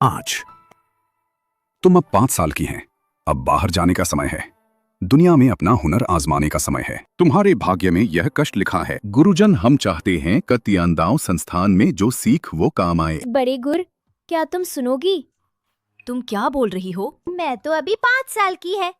आज तुम अब 5 साल की हैं। अब बाहर जाने का समय है। दुनिया में अपना हुनर आजमाने का समय है। तुम्हारे भाग्य में यह कष्ट लिखा है। गुरुजन, हम चाहते हैं कि तियांदाओ संस्थान में जो सीख वो काम आए। बड़े गुर, क्या तुम सुनोगी? तुम क्या बोल रही हो? मैं तो अभी 5 साल की है।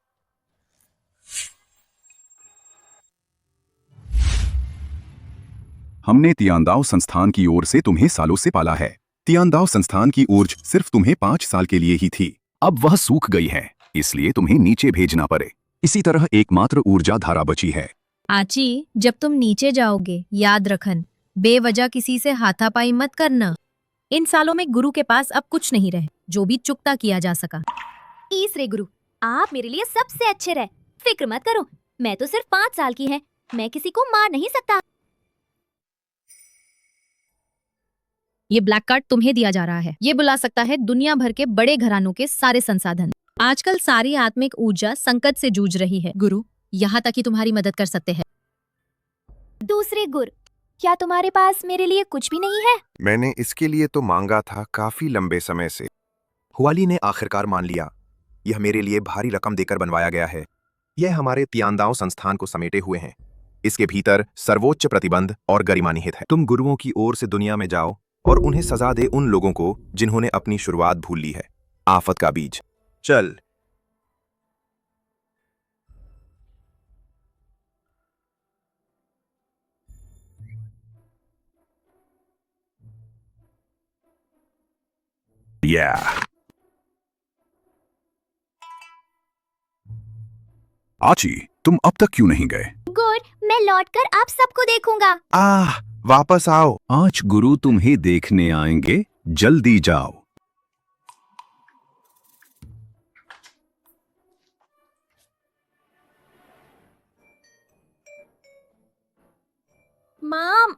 हमने तियांदाओ संस्थान की ओर से तुम्हें सालों से पाला है। तियांदाओ संस्थान की ऊर्ज सिर्फ तुम्हें 5 साल के लिए ही थी। अब वह सूख गई है, इसलिए तुम्हें नीचे भेजना पड़े। इसी तरह एकमात्र ऊर्जा धारा बची है। आची, जब तुम नीचे जाओगे याद रखन, बेवजह किसी से हाथापाई मत करना। इन सालों में गुरु के पास अब कुछ नहीं रहे जो भी चुकता किया जा सका। तीसरे गुरु, आप मेरे लिए सबसे अच्छे रहे। फिक्र मत करो, मैं तो सिर्फ 5 साल की है। मैं किसी को मार नहीं सकता। ये ब्लैक कार्ड तुम्हें दिया जा रहा है। ये बुला सकता है दुनिया भर के बड़े घरानों के सारे संसाधन। आजकल सारी आत्मिक ऊर्जा संकट से जूझ रही है। गुरु यहाँ तक कि तुम्हारी मदद कर सकते हैं। दूसरे गुरु, क्या तुम्हारे पास मेरे लिए कुछ भी नहीं है? मैंने इसके लिए तो मांगा था काफी लंबे समय से। हुआली ने आखिरकार मान लिया। यह मेरे लिए भारी रकम देकर बनवाया गया है। यह हमारे तियांदाओ संस्थान को समेटे हुए हैं। इसके भीतर सर्वोच्च प्रतिबंध और गरिमा निहित है। तुम गुरुओं की ओर से दुनिया में जाओ और उन्हें सजा दे उन लोगों को जिन्होंने अपनी शुरुआत भूल ली है। आफत का बीज। चल। आची, तुम अब तक क्यों नहीं गए? गुड, मैं लौटकर आप सबको देखूंगा। वापस आओ। आज गुरु तुम्हें देखने आएंगे, जल्दी जाओ। माम,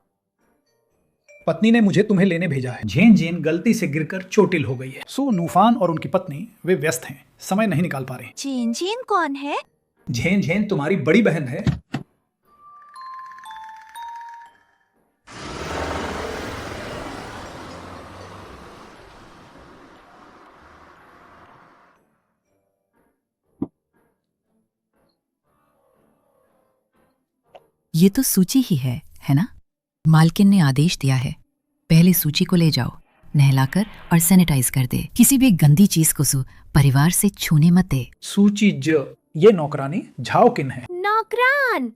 पत्नी ने मुझे तुम्हें लेने भेजा है। झेन झेन गलती से गिरकर चोटिल हो गई है। सो नूफान और उनकी पत्नी वे व्यस्त हैं, समय नहीं निकाल पा रहे। चेन चेन कौन है? झेन झेन तुम्हारी बड़ी बहन है। ये तो सूची ही है ना? मालकिन ने आदेश दिया है, पहले सूची को ले जाओ, नहलाकर और सैनिटाइज कर दे। किसी भी गंदी चीज को परिवार से छूने मत दे। सूची ज, ये नौकरानी झाओकिन है। नौकरान।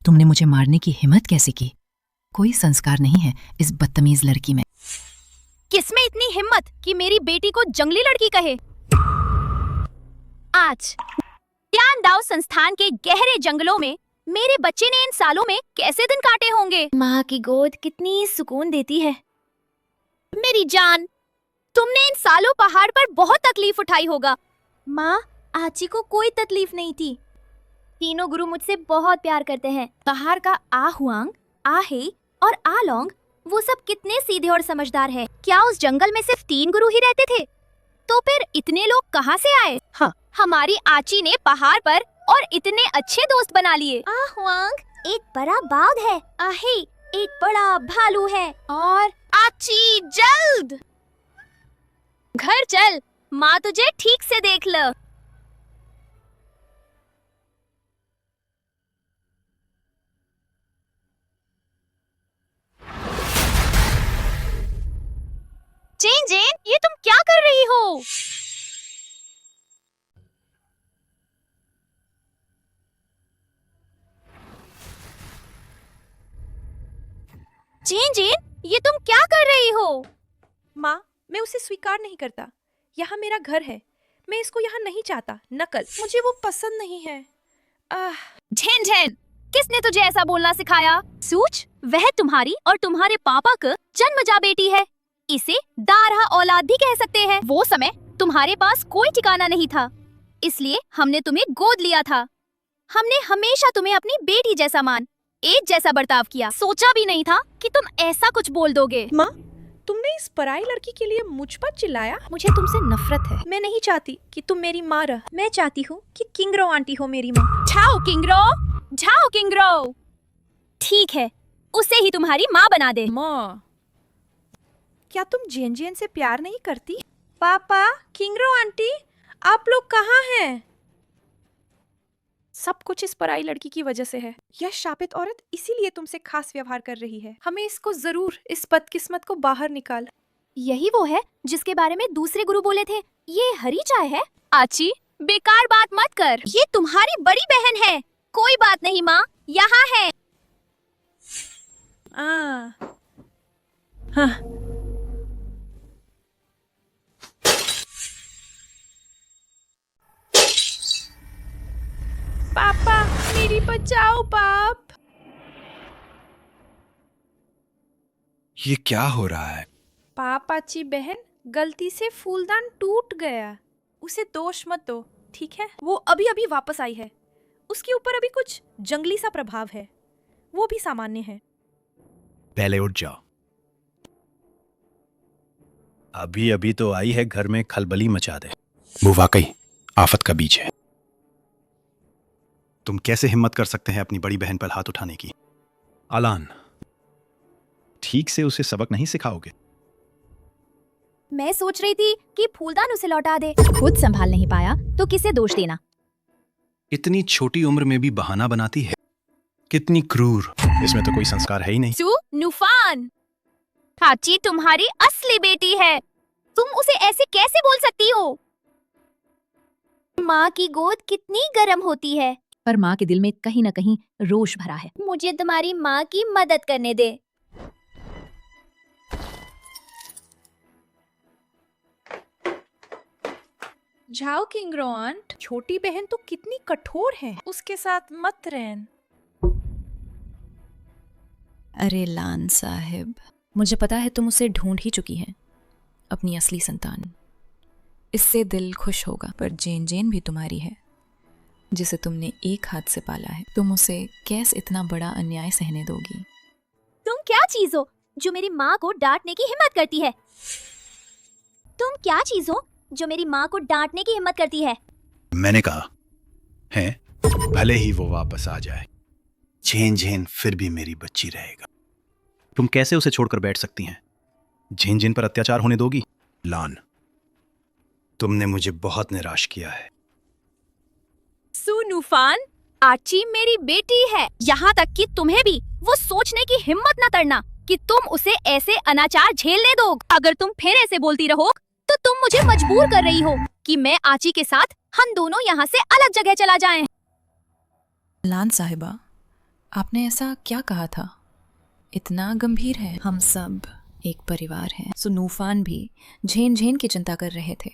तुमने मुझे मारने की हिम्मत कैसे की? कोई संस्कार नहीं है इस बदतमीज लड़की में। किसमें इतनी हिम्मत कि मेरी बेटी को जंगली लड़की कहे? आज तियांदाओ संस्थान के गहरे जंगलों में मेरे बच्चे ने इन सालों में कैसे दिन काटे होंगे। माँ की गोद कितनी सुकून देती है। मेरी जान, तुमने इन सालों पहाड़ पर बहुत तकलीफ उठाई होगा। माँ, आची को कोई तकलीफ नहीं थी। तीनों गुरु मुझसे बहुत प्यार करते हैं। पहाड़ का आहुआंग, आहे और आलोंग, वो सब कितने सीधे और समझदार हैं। क्या उस जंगल में सिर्फ 3 गुरु ही रहते थे? तो फिर इतने लोग कहाँ से आए? हाँ, हमारी आची ने पहाड़ पर और इतने अच्छे दोस्त बना लिए। आहुआंग एक बड़ा बाघ है, आहे एक बड़ा भालू है, और आची जल्द घर चल, माँ तुझे ठीक से देख लो। जेन जेन, ये तुम क्या कर रही हो? जेन जेन, ये तुम क्या कर रही हो? माँ, मैं उसे स्वीकार नहीं करता। यहाँ मेरा घर है, मैं इसको यहाँ नहीं चाहता। नकल, मुझे वो पसंद नहीं है। झेन झेन, किसने तुझे ऐसा बोलना सिखाया? सूच, वह तुम्हारी और तुम्हारे पापा का जन्मजा बेटी है। इसे दारहा औलाद भी कह सकते हैं। वो समय तुम्हारे पास कोई ठिकाना नहीं था, इसलिए हमने तुम्हें गोद लिया था। हमने हमेशा तुम्हें अपनी बेटी जैसा मान, एक जैसा बर्ताव किया। सोचा भी नहीं था कि तुम ऐसा कुछ बोल दोगे। माँ, तुमने इस पराई लड़की के लिए मुझ पर चिल्लाया। मुझे तुमसे नफरत है। मैं नहीं चाहती कि तुम मेरी माँ रह। मैं चाहती हूँ कि किंगरो आंटी हो मेरी माँ। छाओ किंगरो। जाओ किंग्रो। ठीक है, उसे ही तुम्हारी माँ बना दे। माँ, क्या तुम जेन जेन से प्यार नहीं करती? पापा, किंग्रो आंटी, आप लोग कहाँ हैं? सब कुछ इस पराई लड़की की वजह से है। यह शापित औरत इसीलिए तुमसे खास व्यवहार कर रही है। हमें इसको जरूर इस बदकिस्मत को बाहर निकाल। यही वो है जिसके बारे में दूसरे गुरु बोले थे, ये हरी चाय है। आची, बेकार बात मत कर, ये तुम्हारी बड़ी बहन है। कोई बात नहीं माँ, यहाँ है। हाँ। पापा, मेरी बचाओ बाप। ये क्या हो रहा है? पापाची बहन, गलती से फूलदान टूट गया। उसे दोष मत दो, ठीक है? वो अभी अभी वापस आई है। उसके ऊपर अभी कुछ जंगली सा प्रभाव है, वो भी सामान्य है। पहले उठ जाओ। अभी अभी तो आई है, घर में खलबली मचा दे। वो वाकई आफत का बीज है। तुम कैसे हिम्मत कर सकते हैं अपनी बड़ी बहन पर हाथ उठाने की? अलान, ठीक से उसे सबक नहीं सिखाओगे? मैं सोच रही थी कि फूलदान उसे लौटा दे। खुद संभाल नहीं पाया तो किसे दोष देना। इतनी छोटी उम्र में भी बहाना बनाती है। कितनी क्रूर। इसमें तो कोई संस्कार है ही नहीं। सू नूफान, चाची तुम्हारी असली बेटी है। तुम उसे ऐसे कैसे बोल सकती हो? माँ की गोद कितनी गर्म होती है। पर माँ के दिल में कहीं न कहीं रोष भरा है। मुझे तुम्हारी माँ की मदद करने दे। जाओ किंग्रो आंट, छोटी बहन तो कितनी कठोर है, उसके साथ मत रहन। अरे लान साहिब, मुझे पता है तुम उसे ढूंढ ही चुकी हैं, अपनी असली संतान। इससे दिल खुश होगा, पर जेन जेन भी तुम्हारी है, जिसे तुमने एक हाथ से पाला है। तुम उसे कैसे इतना बड़ा अन्याय सहने दोगी? तुम क्या चीज हो जो मेरी माँ को डांटने की हिम्मत करती है? तुम क्या चीज हो जो मेरी माँ को डांटने की हिम्मत करती है? मैंने कहा है, भले ही वो वापस आ जाए, झेन झेन फिर भी मेरी बच्ची रहेगा। तुम कैसे उसे छोड़कर बैठ सकती हैं? झेन झेन पर अत्याचार होने दोगी? लान, तुमने मुझे बहुत निराश किया है। नूफान, आची मेरी बेटी है। यहाँ तक कि तुम्हें भी वो सोचने की हिम्मत न करना कि तुम उसे ऐसे अनाचार झेलने दो। अगर तुम फिर ऐसे बोलती रहो तो तुम मुझे मजबूर कर रही हो कि मैं आची के साथ हम दोनों यहाँ से अलग जगह चला जाएं। लान साहिबा, आपने ऐसा क्या कहा था? इतना गंभीर है। हम सब एक परिवार हैं। नूफान भी झेन झेन की चिंता कर रहे थे,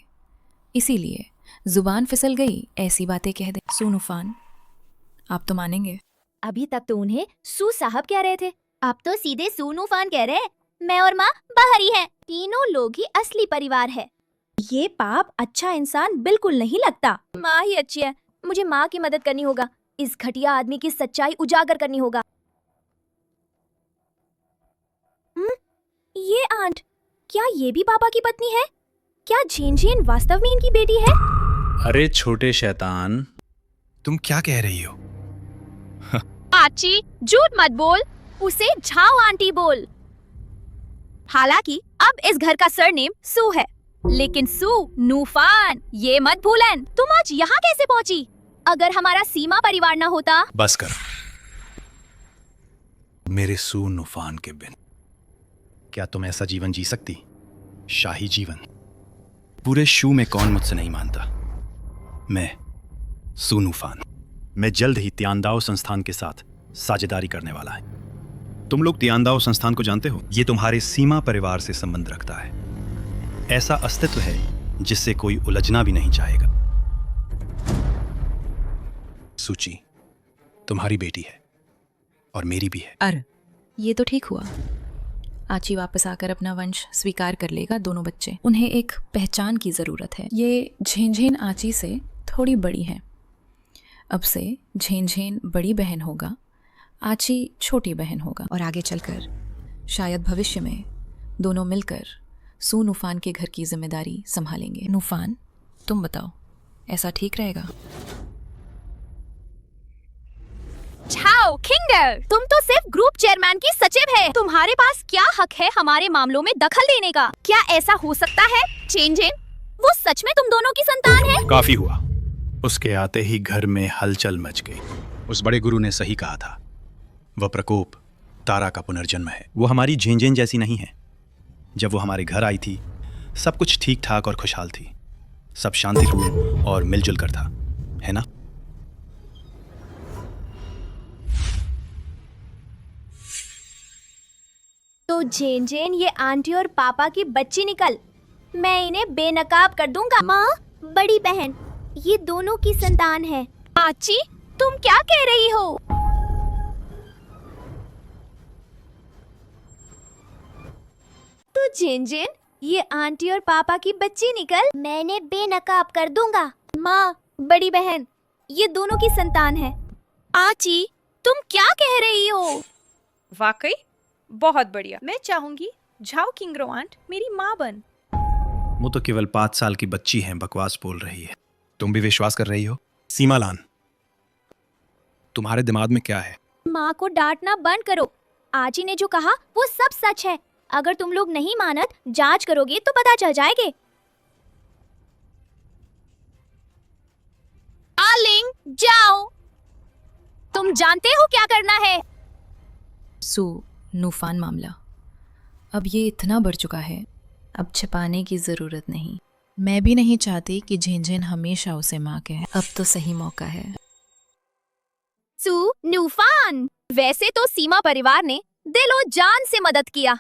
इसीलिए जुबान फिसल गई, ऐसी बातें कह दे। नूफान, आप तो मानेंगे? अभी तक तो उन्हें सू साहब कह रहे थे, अब तो सीधे सू नूफान कह रहे हैं। मैं और माँ बाहरी हैं। तीनों लोग ही असली परिवार है। ये पाप अच्छा इंसान बिल्कुल नहीं लगता। माँ ही अच्छी है। मुझे माँ की मदद करनी होगा। इस घटिया आदमी की सच्चाई उजागर करनी होगा। ये आंट, क्या ये भी पापा की पत्नी है? क्या झेन झेन वास्तव में इनकी बेटी है? अरे छोटे शैतान, तुम क्या कह रही हो? आची, झूठ मत बोल, उसे झाओ आंटी बोल। हालांकि अब इस घर का सरनेम सू है, लेकिन सू नूफान ये मत भूलन। तुम आज यहाँ कैसे पहुँची? अगर हमारा सीमा परिवार ना होता। बस कर। मेरे सू नूफान के बिन क्या तुम ऐसा जीवन जी सकती? शाही जीवन। पूरे शू में कौन मुझसे नहीं मानता? मैं सू नूफान। मैं जल्द ही तियांदाओ संस्थान के साथ साझेदारी करने वाला है। तुम लोग तियांदाओ संस्थान को जानते हो? ये तुम्हारे सीमा परिवार से संबंध रखता है। ऐसा अस्तित्व है जिससे कोई उलझना भी नहीं चाहेगा। सूची तुम्हारी बेटी है और मेरी भी है। अरे, ये तो ठीक हुआ। आची वापस आकर अपना वंश स्वीकार कर लेगा। दोनों बच्चे, उन्हें एक पहचान की ज़रूरत है। ये झेन झेन आची से थोड़ी बड़ी है। अब से झेन झेन बड़ी बहन होगा, आची छोटी बहन होगा, और आगे चलकर शायद भविष्य में दोनों मिलकर सू नूफान के घर की जिम्मेदारी संभालेंगे। नूफान, तुम बताओ, ऐसा ठीक रहेगा? झाओ किंगर, तुम तो सिर्फ ग्रुप चेयरमैन की सचिव है। तुम्हारे पास क्या हक है हमारे मामलों में दखल देने का? क्या ऐसा हो सकता है चेंजिन, वो सच में तुम दोनों की संतान है? काफी हुआ। उसके आते ही घर में हलचल मच गई। उस बड़े गुरु ने सही कहा था, वह प्रकोप तारा का पुनर्जन्म है। वो हमारी झेंझेन जैसी नहीं है। जब वो हमारे घर आई थी सब कुछ ठीक ठाक और खुशहाल थी, सब शांतिपूर्ण और मिलजुल कर था, है ना? तो जेन जेन ये आंटी और पापा की बच्ची निकल, मैं इन्हें बेनकाब कर दूंगा। माँ, बड़ी बहन, ये दोनों की संतान है। आची, तुम क्या कह रही हो? तो जेन जेन ये आंटी और पापा की बच्ची निकल, मैं इन्हें बेनकाब कर दूंगा। माँ, बड़ी बहन, ये दोनों की संतान है। आची, तुम क्या कह रही हो? वाकई बहुत बढ़िया। मैं चाहूंगी झाओ किंग्रो आंट मेरी माँ बन। वो तो केवल 5 साल की बच्ची है, बकवास बोल रही है। तुम भी विश्वास कर रही हो? सीमा लान, तुम्हारे दिमाग में क्या है? माँ को डांटना बंद करो। आजी ने जो कहा वो सब सच है। अगर तुम लोग नहीं मानत, जांच करोगे तो पता चल जाएगे। आलिंग, जाओ, तुम जानते हो क्या करना है। सू, नूफान मामला अब ये इतना बढ़ चुका है, अब छिपाने की जरूरत नहीं। मैं भी नहीं चाहती कि झेंझेन हमेशा उसे माँ कहे। अब तो सही मौका है। सू, नूफान, वैसे तो सीमा परिवार ने दिलो जान से मदद किया।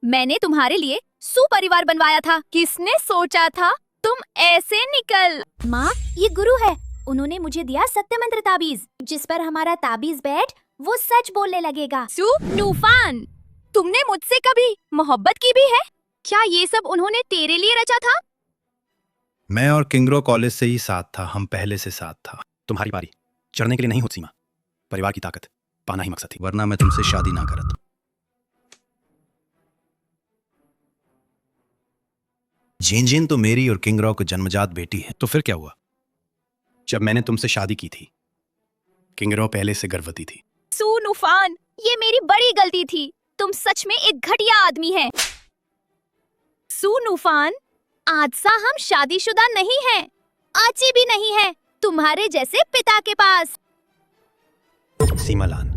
मैंने तुम्हारे लिए सू परिवार बनवाया था। किसने सोचा था तुम ऐसे निकल। माँ, ये गुरु है, उन्होंने मुझे दिया सत्य मंत्र ताबीज, जिस पर हमारा ताबीज बैठ वो सच बोलने लगेगा। सू, नूफान, तुमने मुझसे कभी मोहब्बत की भी है? क्या ये सब उन्होंने तेरे लिए रचा था? मैं और किंग्रो कॉलेज से ही साथ था, हम पहले से साथ था। तुम्हारी बारी चढ़ने के लिए नहीं होती सीमा, परिवार की ताकत पाना ही मकसद थी, वरना मैं तुमसे शादी ना करत। जेन तो मेरी और किंग्रो को जन्मजात बेटी है। तो फिर क्या हुआ? जब मैंने तुमसे शादी की थी, किंग्रो पहले से गर्भवती थी। सू, नूफान, ये मेरी बड़ी गलती थी। तुम सच में एक घटिया आदमी है। सू, नूफान, आज सा हम शादीशुदा नहीं हैं, आची भी नहीं है तुम्हारे जैसे पिता के पास। सीमा लान,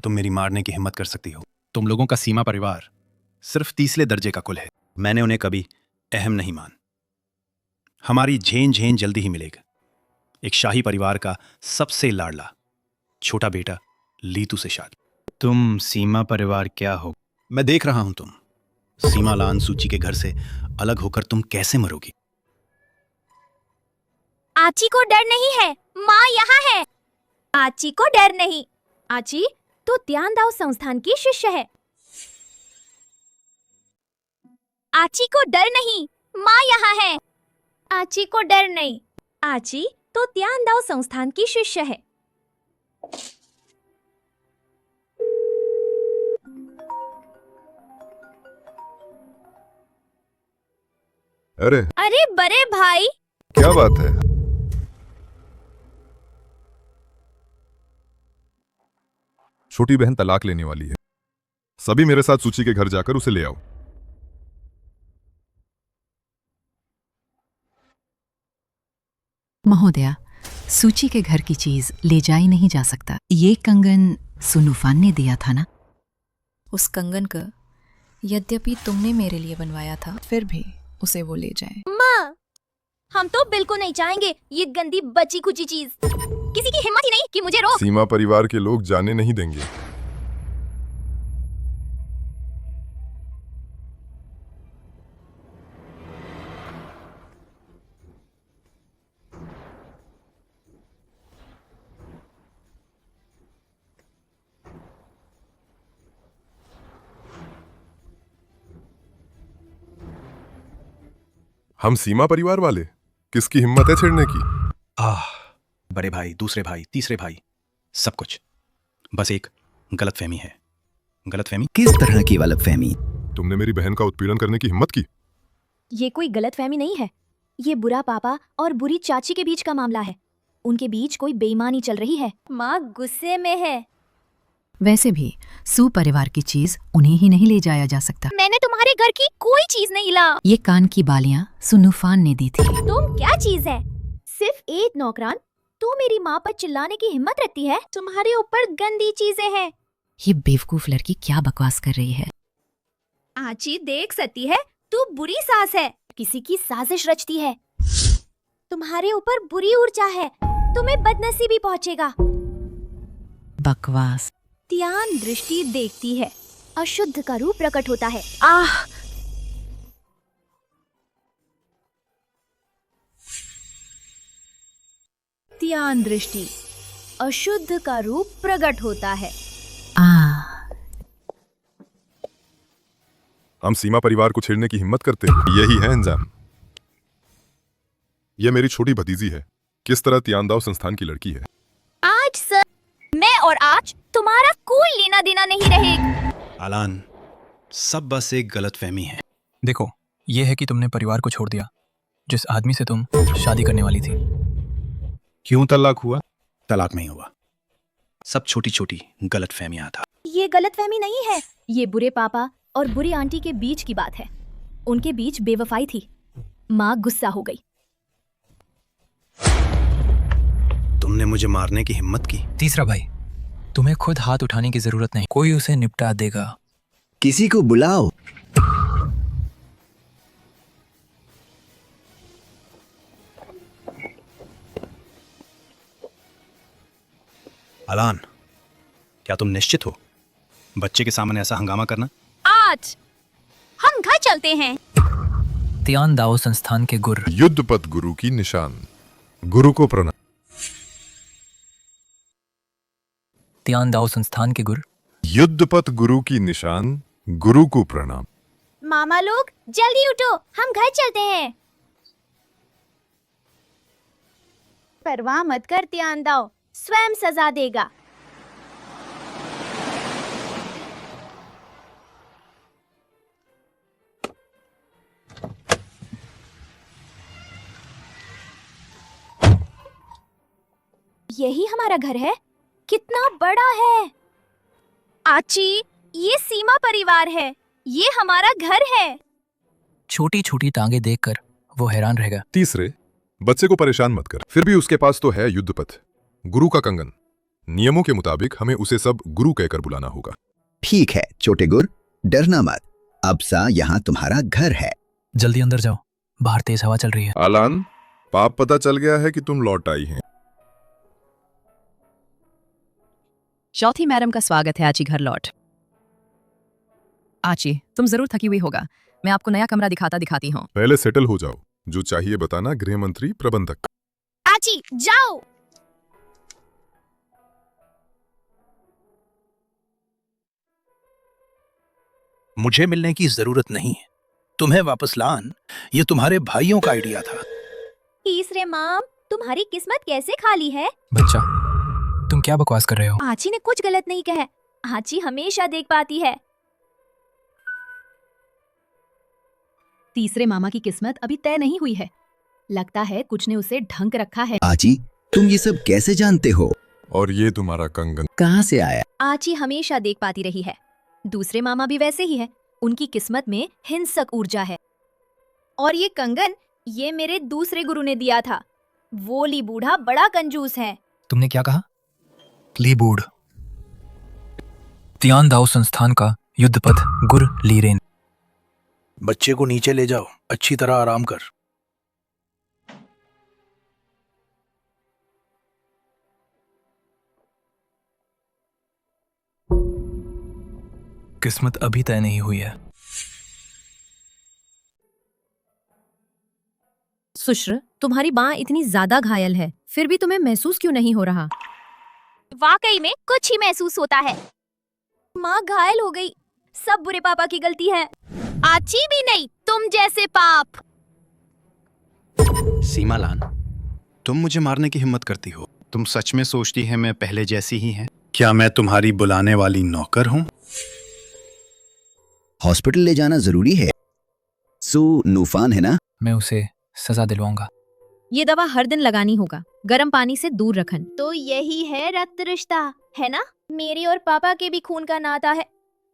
तुम मेरी मारने की हिम्मत कर सकती हो। तुम लोगों का सीमा परिवार सिर्फ तीसरे दर्जे का कुल है। मैंने उन्हें कभी अहम नहीं मान। हमारी झेन झेन जल्दी ही मिलेगा। एक शाही परिवार का सबसे लाडला छोटा बेटा लीतू से शादी। तुम सीमा परिवार क्या हो? मैं देख रहा हूं तुम सीमा लान सूची के घर से अलग होकर तुम कैसे मरोगी। आची को डर नहीं है, माँ यहाँ है। आची को डर नहीं। आची तो त्यानदाओ संस्थान की शिष्य है। आची को डर नहीं, माँ यहाँ है। आची को डर नहीं। आची तो त्यानदाओ संस्थान की शिष्य है। अरे बड़े भाई, क्या बात है? छोटी बहन तलाक लेने वाली है। सभी मेरे साथ सूची के घर जाकर उसे ले आओ। महोदया, सूची के घर की चीज ले जाई नहीं जा सकता। ये कंगन सुनूफान ने दिया था ना? उस कंगन का यद्यपि तुमने मेरे लिए बनवाया था, फिर भी उसे वो ले जाए। माँ, हम तो बिल्कुल नहीं चाहेंगे ये गंदी बची कुची चीज। किसी की हिम्मत ही नहीं कि मुझे रोक। सीमा परिवार के लोग जाने नहीं देंगे। हम सीमा परिवार वाले, किसकी हिम्मत है छेड़ने की? बड़े भाई, दूसरे भाई, तीसरे भाई, सब कुछ बस एक गलतफहमी है। गलतफहमी? किस तरह की गलतफहमी? तुमने मेरी बहन का उत्पीड़न करने की हिम्मत की? ये कोई गलतफहमी नहीं है, ये बुरा पापा और बुरी चाची के बीच का मामला है। उनके बीच कोई बेईमानी चल रही है। माँ गुस्से में है। वैसे भी सू परिवार की चीज उन्हें ही नहीं ले जाया जा सकता। मैंने तुम्हारे घर की कोई चीज नहीं ला। ये कान की बालियां सुनूफान ने दी थी। तुम क्या चीज है? सिर्फ एक नौकरान? तू मेरी माँ पर चिल्लाने की हिम्मत रखती है? तुम्हारे ऊपर गंदी चीजें हैं। ये बेवकूफ लड़की क्या बकवास कर रही है? आची देख सकती है, तू बुरी सास है, किसी की साजिश रचती है। तुम्हारे ऊपर बुरी ऊर्जा है, तुम्हें बदनसीबी पहुंचेगा। बकवास। त्यान दृष्टि देखती है, अशुद्ध का रूप प्रकट होता है। आह! त्यान दृष्टि, अशुद्ध का रूप प्रकट होता है। हम सीमा परिवार को छेड़ने की हिम्मत करते हैं, यही है अंजाम। यह मेरी छोटी भतीजी है, किस तरह तियांदाओ संस्थान की लड़की है। आज सर, मैं और आज तुम्हारा कोई लेना देना नहीं रहेगा। अलान, सब बस एक गलतफहमी है। देखो, यह है कि तुमने परिवार को छोड़ दिया जिस आदमी से तुम शादी करने वाली थी। क्यों तलाक हुआ? तलाक नहीं हुआ, सब छोटी छोटी गलतफहमियां था। ये गलतफहमी नहीं है, ये बुरे पापा और बुरी आंटी के बीच की बात है। उनके बीच बेवफाई थी। माँ गुस्सा हो गई। तुमने मुझे मारने की हिम्मत की। तीसरा भाई, तुम्हें खुद हाथ उठाने की जरूरत नहीं, कोई उसे निपटा देगा। किसी को बुलाओ। अलान, क्या तुम निश्चित हो बच्चे के सामने ऐसा हंगामा करना? आज हम घर चलते हैं। तियांदाओ संस्थान के गुरु, युद्धपथ गुरु की निशान, गुरु को प्रणाम। तियांदाओ संस्थान के गुरु, युद्धपथ गुरु की निशान, गुरु को प्रणाम। मामा लोग जल्दी उठो, हम घर चलते हैं। परवाह मत कर त्यानदाओ, स्वयं सजा देगा। यही हमारा घर है? कितना बड़ा है। आची, ये सीमा परिवार है, ये हमारा घर है। छोटी छोटी टांगे देखकर वो हैरान रहेगा। तीसरे, बच्चे को परेशान मत कर, फिर भी उसके पास तो है युद्धपथ, गुरु का कंगन। नियमों के मुताबिक हमें उसे सब गुरु कहकर बुलाना होगा। ठीक है छोटे गुर, डरना मत, अब सा यहाँ तुम्हारा घर है। जल्दी अंदर जाओ, बाहर तेज हवा चल रही है। अलान, पाप पता चल गया है कि तुम लौट आई हैं। चौथी मैडम का स्वागत है आची घर लौट। आची, तुम जरूर थकी हुई होगा, मैं आपको नया कमरा दिखाती हूँ। पहले सेटल हो जाओ, जो चाहिए बताना गृह मंत्री प्रबंधक। आची जाओ। मुझे मिलने की जरूरत नहीं है, तुम्हें वापस लान ये तुम्हारे भाइयों का आइडिया था। तीसरे माम, तुम्हारी किस्मत कैसे खाली है? बच्चा, तुम क्या बकवास कर रहे हो? आची ने कुछ गलत नहीं कहा, आची हमेशा देख पाती है। तीसरे मामा की किस्मत अभी तय नहीं हुई है, लगता है कुछ ने उसे ढंक रखा है। आची, तुम ये सब कैसे जानते हो? और ये तुम्हारा कंगन कहाँ से आया? आची हमेशा देख पाती रही है। दूसरे मामा भी वैसे ही है, उनकी किस्मत में हिंसक ऊर्जा है। और ये कंगन, ये मेरे दूसरे गुरु ने दिया था। वो ली बूढ़ा बड़ा कंजूस है। तुमने क्या कहा? लीबूड, तियांदाओ संस्थान का युद्धपथ गुर लीरेन। बच्चे को नीचे ले जाओ, अच्छी तरह आराम कर। किस्मत अभी तय नहीं हुई है। सुश्र, तुम्हारी बांह इतनी ज्यादा घायल है, फिर भी तुम्हें महसूस क्यों नहीं हो रहा? वाकई में कुछ ही महसूस होता है। माँ घायल हो गई, सब बुरे पापा की गलती है। आची भी नहीं, तुम जैसे पाप। सीमालान, तुम मुझे मारने की हिम्मत करती हो? तुम सच में सोचती है मैं पहले जैसी ही है? क्या मैं तुम्हारी बुलाने वाली नौकर हूँ? हॉस्पिटल ले जाना जरूरी है। सो नूफान है ना? मैं उसे सजा दिलवाऊंगा। ये दवा हर दिन लगानी होगा, गर्म पानी से दूर रखन। तो यही है रक्त रिश्ता, है ना? मेरी और पापा के भी खून का नाता है,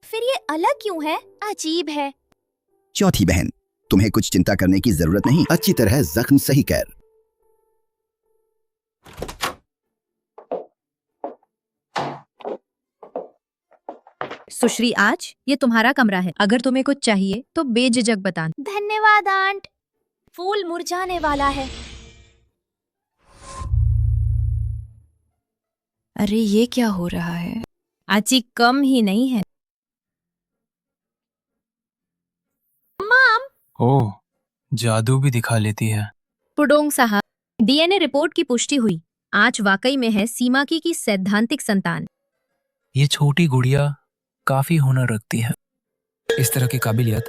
फिर ये अलग क्यों है? अजीब है। चौथी बहन, तुम्हें कुछ चिंता करने की जरूरत नहीं, अच्छी तरह जख्म सही कर। सुश्री, आज ये तुम्हारा कमरा है। अगर तुम्हें कुछ चाहिए तो बेझिझक बताना। धन्यवाद आंट। फूल मुरझाने वाला है। अरे ये क्या हो रहा है? आची कम ही नहीं है। ओह, जादू भी दिखा लेती है। पुडोंग साहब, डीएनए रिपोर्ट की पुष्टि हुई। आज वाकई में है सीमा की सैद्धांतिक संतान। ये छोटी गुड़िया काफी हुनर रखती है। इस तरह की काबिलियत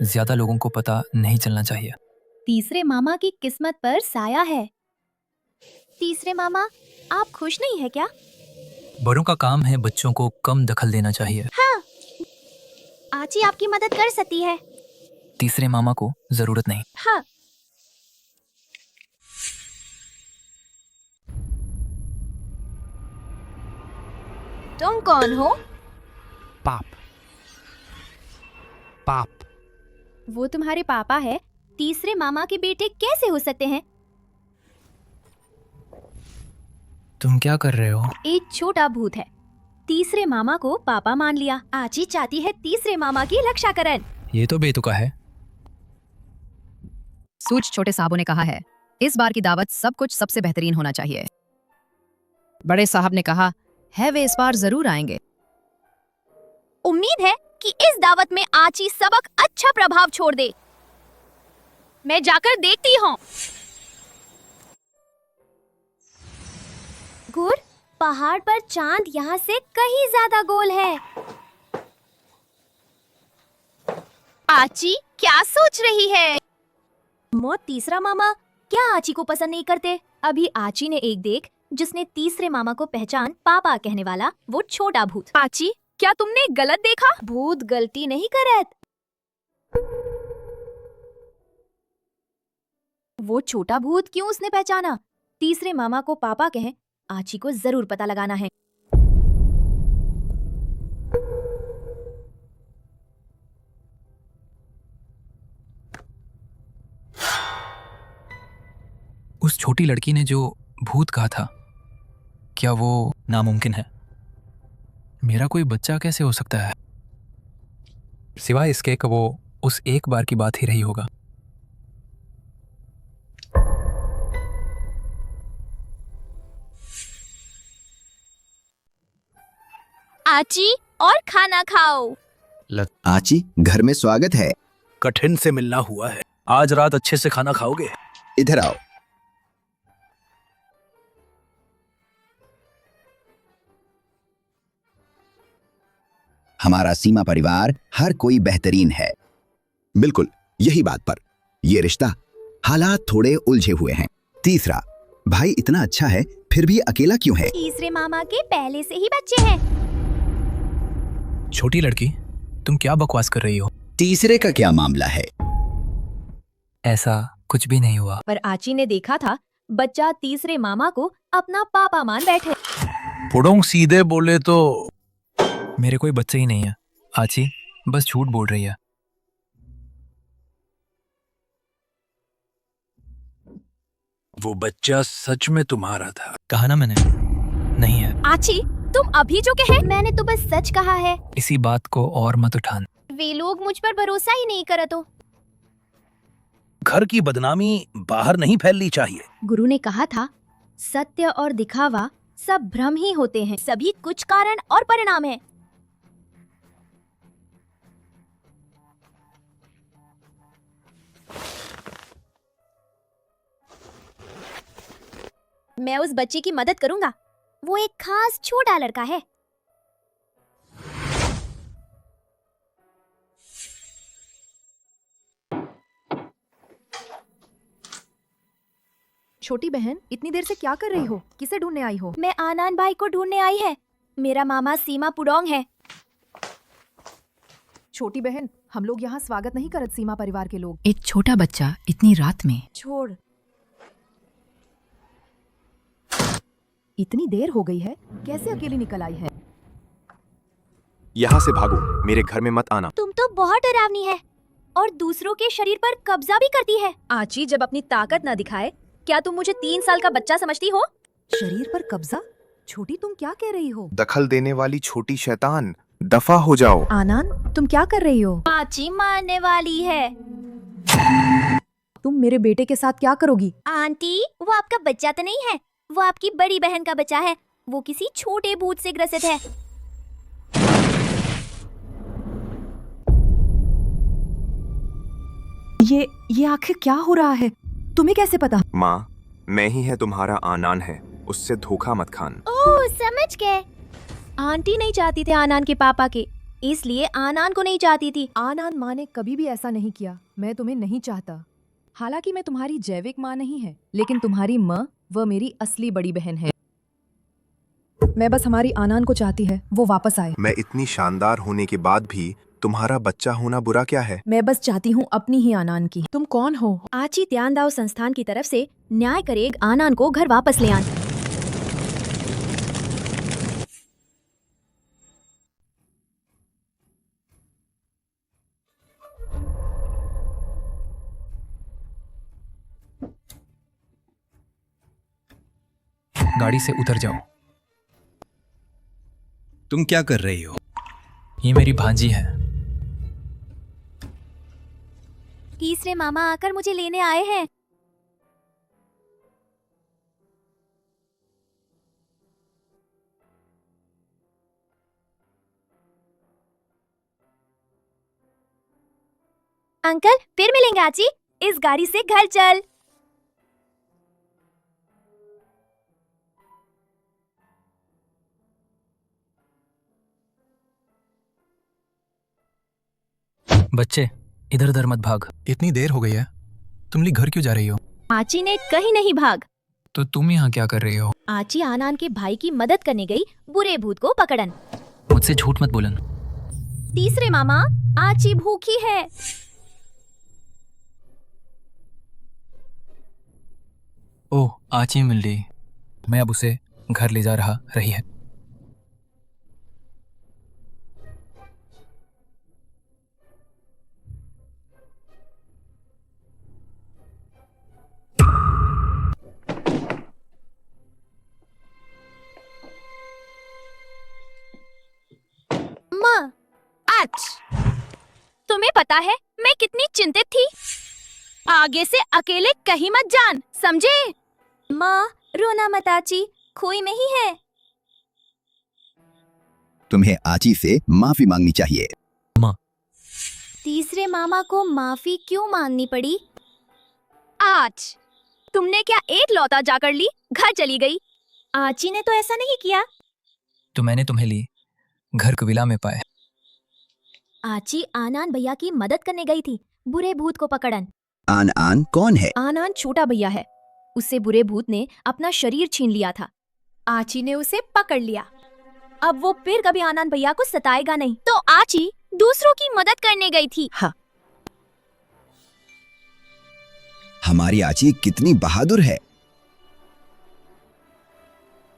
ज्यादा लोगों को पता नहीं चलना चाहिए। तीसरे मामा की किस्मत पर साया है। तीसरे मामा, आप खुश नहीं है क्या? बड़ों का काम है बच्चों को कम दखल देना चाहिए। हाँ, आची आपकी मदद कर सकती है। तीसरे मामा को जरूरत नहीं। हाँ। तुम कौन हो? पाप। पाप। वो तुम्हारे पापा है। तीसरे मामा के बेटे कैसे हो सकते हैं? तुम क्या कर रहे हो? एक छोटा भूत है, तीसरे मामा को पापा मान लिया। आची चाहती है तीसरे मामा की रक्षा करन। ये तो बेतुका है। सूच छोटे साहबों ने कहा है, इस बार की दावत सब कुछ सबसे बेहतरीन होना चाहिए। बड़े साहब ने कहा है वे इस बार जरूर आएंगे। उम्मीद है कि इस दावत में आची सबक अच्छा प्रभाव छोड़ दे। मैं जाकर देखती हूँ। गुर, पहाड़ पर चांद यहाँ से कहीं ज्यादा गोल है। आची क्या सोच रही है? तीसरा मामा क्या आची को पसंद नहीं करते? अभी आची ने एक देख जिसने तीसरे मामा को पहचान पापा कहने वाला वो छोटा भूत। आची, क्या तुमने गलत देखा? भूत गलती नहीं करत। वो छोटा भूत क्यों उसने पहचाना? तीसरे मामा को पापा कहें, आची को जरूर पता लगाना है। उस छोटी लड़की ने जो भूत कहा था, क्या वो नामुमकिन है? मेरा कोई बच्चा कैसे हो सकता है? सिवाय इसके कि वो उस एक बार की बात ही रही होगा। आची, और खाना खाओ। आची, घर में स्वागत है। कठिन से मिलना हुआ है। आज रात अच्छे से खाना खाओगे? इधर आओ। हमारा सीमा परिवार हर कोई बेहतरीन है। बिल्कुल यही बात पर ये रिश्ता हालात थोड़े उलझे हुए हैं। तीसरा भाई इतना अच्छा है फिर भी अकेला क्यों है? तीसरे मामा के पहले से ही बच्चे हैं। छोटी लड़की, तुम क्या बकवास कर रही हो? तीसरे का क्या मामला है? ऐसा कुछ भी नहीं हुआ। पर आची ने देखा था बच्चा तीसरे मामा को अपना पापा मान बैठे। पुडोंग सीधे बोले तो मेरे कोई बच्चे ही नहीं है। आची बस झूठ बोल रही है। वो बच्चा सच में तुम्हारा था। कहा ना मैंने, नहीं है। आची, तुम अभी जो कहे, मैंने तो बस सच कहा है। इसी बात को और मत उठान। वे लोग मुझ पर भरोसा ही नहीं करत हो। घर की बदनामी बाहर नहीं फैलनी चाहिए। गुरु ने कहा था सत्य और दिखावा सब भ्रम ही होते हैं, सभी कुछ कारण और परिणाम है। मैं उस बच्चे की मदद करूंगा। वो एक खास छोटा लड़का है। छोटी बहन, इतनी देर से क्या कर रही हो? किसे ढूंढने आई हो? मैं आनंद भाई को ढूंढने आई है। मेरा मामा सीमा पुडोंग है। छोटी बहन, हम लोग यहाँ स्वागत नहीं करत सीमा परिवार के लोग। एक छोटा बच्चा इतनी रात में। छोड़। इतनी देर हो गई है, कैसे अकेली निकल आई है? यहाँ से भागो, मेरे घर में मत आना। तुम तो बहुत डरावनी है और दूसरों के शरीर पर कब्जा भी करती है। आची जब अपनी ताकत न दिखाए, क्या तुम मुझे 3 साल का बच्चा समझती हो? शरीर पर कब्जा? छोटी, तुम क्या कह रही हो? दखल देने वाली छोटी शैतान, दफा हो जाओ। आनान, तुम क्या कर रही हो? आची मारने वाली है। तुम मेरे बेटे के साथ क्या करोगी? आंटी, वो आपका बच्चा तो नहीं है, वो आपकी बड़ी बहन का बच्चा है। वो किसी छोटे भूत से ग्रसित है। ये आखिर क्या हो रहा है? तुम्हें कैसे पता? माँ, मैं ही है तुम्हारा आनान है, उससे धोखा मत खान। ओह, समझ गए। आंटी नहीं चाहती थे आनान के पापा के, इसलिए आनान को नहीं चाहती थी। आनान माँ ने कभी भी ऐसा नहीं किया। मैं तुम्हें नहीं चाहता। हालांकि मैं तुम्हारी जैविक माँ नहीं है, लेकिन तुम्हारी माँ वह मेरी असली बड़ी बहन है। मैं बस हमारी आनान को चाहती है वो वापस आए। मैं इतनी शानदार होने के बाद भी तुम्हारा बच्चा होना बुरा क्या है? मैं बस चाहती हूँ अपनी ही आनान की। तुम कौन हो? आची त्यानदाव संस्थान की तरफ से न्याय करेग आनान को घर वापस ले आन। गाड़ी से उतर जाओ। तुम क्या कर रही हो? ये मेरी भांजी है। तीसरे मामा आकर मुझे लेने आए हैं। अंकल, फिर मिलेंगे आची। इस गाड़ी से घर चल। बच्चे, इधर उधर मत भाग। इतनी देर हो गई है, तुम लोग घर क्यों जा रही हो? आची ने कहीं नहीं भाग। तो तुम यहाँ क्या कर रही हो? आची आनान के भाई की मदद करने गई बुरे भूत को पकड़न। मुझसे झूठ मत बोलन। तीसरे मामा, आची भूखी है। ओह, आची मिल रही। मैं अब उसे घर ले जा रही है। माँ, तुम्हें पता है मैं कितनी चिंतित थी। आगे से अकेले कहीं मत जान, समझे? माँ, रोना मत आची, खोई में ही है। तुम्हें आची से माफी मांगनी चाहिए। माँ, तीसरे मामा को माफी क्यों मांगनी पड़ी? आज तुमने क्या एक लौता जाकर ली, घर चली गई। आची ने तो ऐसा नहीं किया। तो मैंने तुम्हें ली, घर कबीला में पाए। आची आनान भैया की मदद करने गई थी बुरे भूत को पकड़न। आन कौन है? आनान छोटा भैया है। उससे बुरे भूत ने अपना शरीर छीन लिया था। आची ने उसे पकड़ लिया। अब वो फिर कभी आनान भैया को सताएगा नहीं। तो आची दूसरों की मदद करने गई थी। हाँ। हमारी आची कितनी बहादुर है।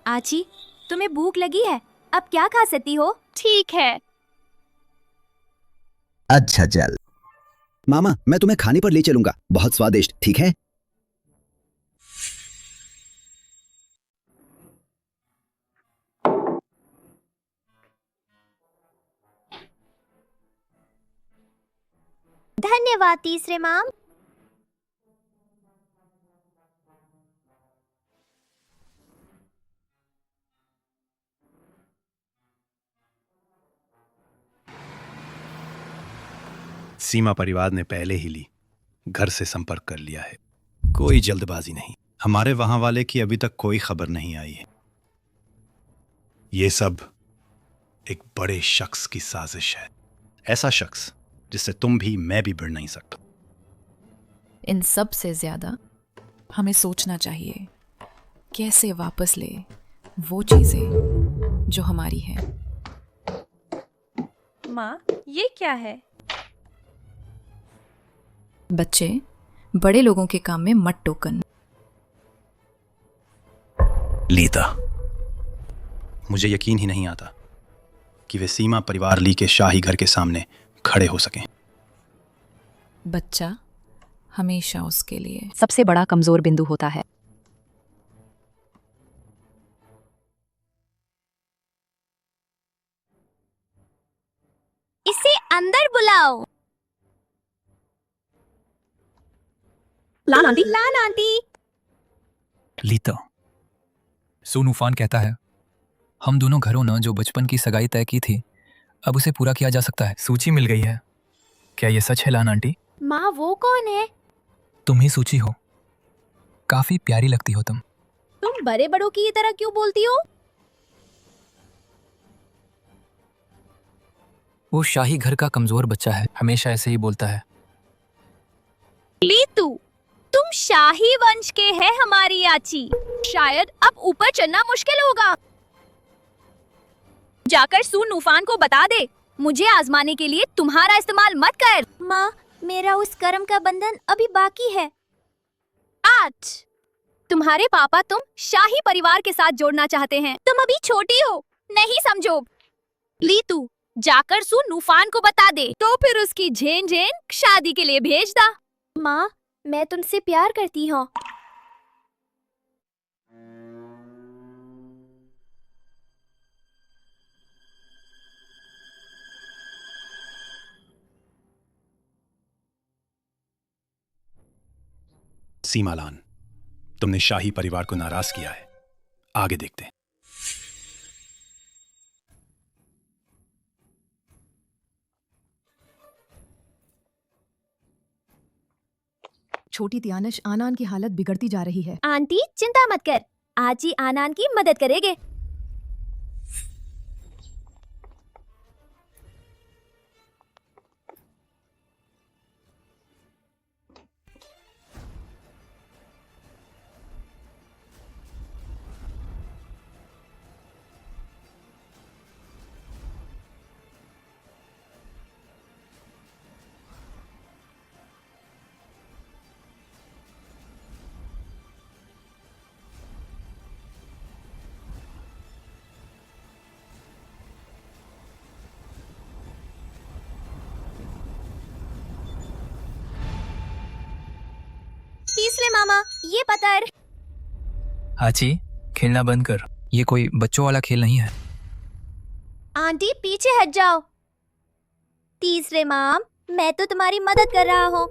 आची, तुम्हें भूख लगी है? अब क्या खा सकती हो? ठीक है। अच्छा चल। मामा, मैं तुम्हें खाने पर ले चलूंगा, बहुत स्वादिष्ट, ठीक है? धन्यवाद तीसरे माम। सीमा परिवार ने पहले ही ली, घर से संपर्क कर लिया है। कोई जल्दबाजी नहीं। हमारे वहां वाले की अभी तक कोई खबर नहीं आई है। ये सब एक बड़े शख्स की साजिश है। ऐसा शख्स जिससे तुम भी मैं भी भिड़ नहीं सकता। इन सब से ज्यादा हमें सोचना चाहिए कैसे वापस ले वो चीजें जो हमारी हैं। माँ, ये क्या है? बच्चे, बड़े लोगों के काम में मत टोकन। लीता, मुझे यकीन ही नहीं आता कि वे सीमा परिवार ली के शाही घर के सामने खड़े हो सकें। बच्चा हमेशा उसके लिए सबसे बड़ा कमजोर बिंदु होता है। इसे अंदर बुलाओ। लान आंटी। लान आंटी। लीता, सोनूफान कहता है हम दोनों घरों ने जो बचपन की सगाई तय की थी अब उसे पूरा किया जा सकता है। सूची मिल गई है। क्या ये सच है लान आंटी? माँ वो कौन है? तुम ही सूची हो। काफी प्यारी लगती हो तुम। तुम बड़े बड़ों की तरह क्यों बोलती हो? वो शाही घर का कमजोर बच्चा है, हमेशा ऐसे ही बोलता है। लीतू, तुम शाही वंश के हैं हमारी आची। शायद अब ऊपर चढ़ना मुश्किल होगा। जाकर सू नूफान को बता दे, मुझे आजमाने के लिए तुम्हारा इस्तेमाल मत कर। माँ, मेरा उस कर्म का बंधन अभी बाकी है। आज तुम्हारे पापा तुम शाही परिवार के साथ जोड़ना चाहते हैं। तुम अभी छोटी हो, नहीं समझो। लीतू, जाकर सू नूफान को बता दे, तो फिर उसकी झेन झेन शादी के लिए भेज दा। माँ, मैं तुमसे प्यार करती हूँ। सीमालान, तुमने शाही परिवार को नाराज किया है। आगे देखते हैं। छोटी तियानश आनान की हालत बिगड़ती जा रही है। आंटी चिंता मत कर, आजी आनान की मदद करेंगे। तीसरे मामा, ये पत्थर। आची, खेलना बंद कर। ये कोई बच्चों वाला खेल नहीं है। आंटी पीछे हट जाओ। तीसरे माम, मैं तो तुम्हारी मदद कर रहा हूँ।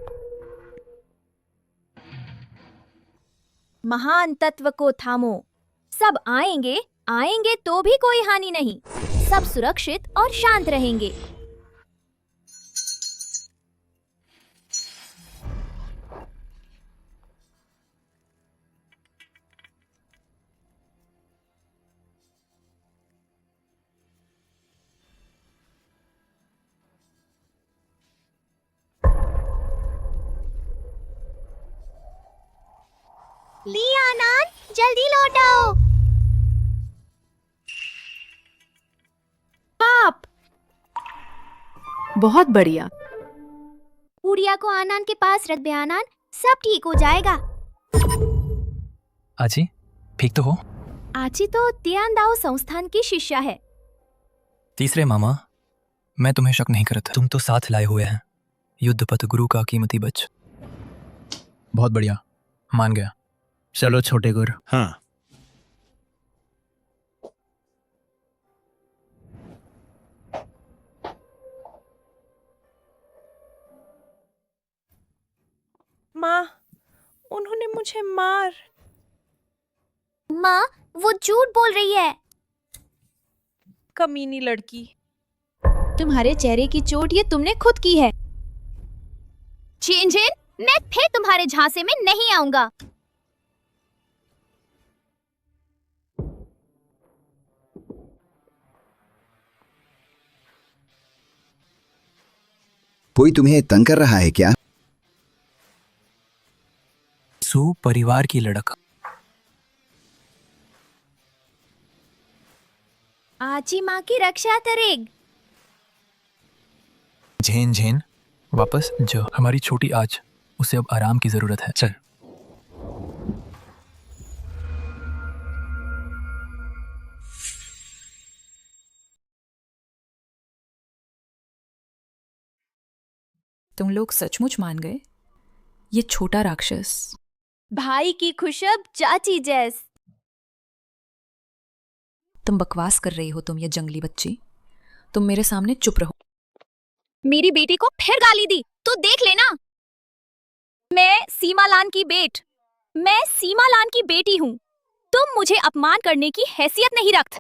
महान तत्व को थामो। सब आएंगे, आएंगे तो भी कोई हानि नहीं। सब सुरक्षित और शांत रहेंगे। लिया आनान, जल्दी लौट आओ। पाप। बहुत बढ़िया। पूरिया को आनान के पास रख दे आनान, सब ठीक हो जाएगा। आची, ठीक तो हो? आची तो तियांदाओ संस्थान की शिष्या है। तीसरे मामा, मैं तुम्हें शक नहीं करता। तुम तो साथ लाए हुए हैं युद्धपथ गुरु का कीमती बच। बहुत बढ़िया, मान गया। चलो छोटे गुरु। हाँ, माँ, उन्होंने मुझे मार। माँ, वो झूठ बोल रही है। कमीनी लड़की। तुम्हारे चेहरे की चोट ये तुमने खुद की है। झेन झेन, मैं फिर तुम्हारे झांसे में नहीं आऊंगा। कोई तुम्हें तंग कर रहा है क्या? सू परिवार की लड़का। आजी माँ की रक्षा करेग। झेन झेन, वापस जो हमारी छोटी आज, उसे अब आराम की जरूरत है। चल। तुम लोग सचमुच मान गए? ये छोटा राक्षस भाई की खुशब चाची जैस। तुम बकवास कर रही हो, तुम ये जंगली बच्ची। तुम मेरे सामने चुप रहो। मेरी बेटी को फिर गाली दी तो देख लेना। मैं सीमालान की बेटी हूँ। तुम मुझे अपमान करने की हैसियत नहीं रखते।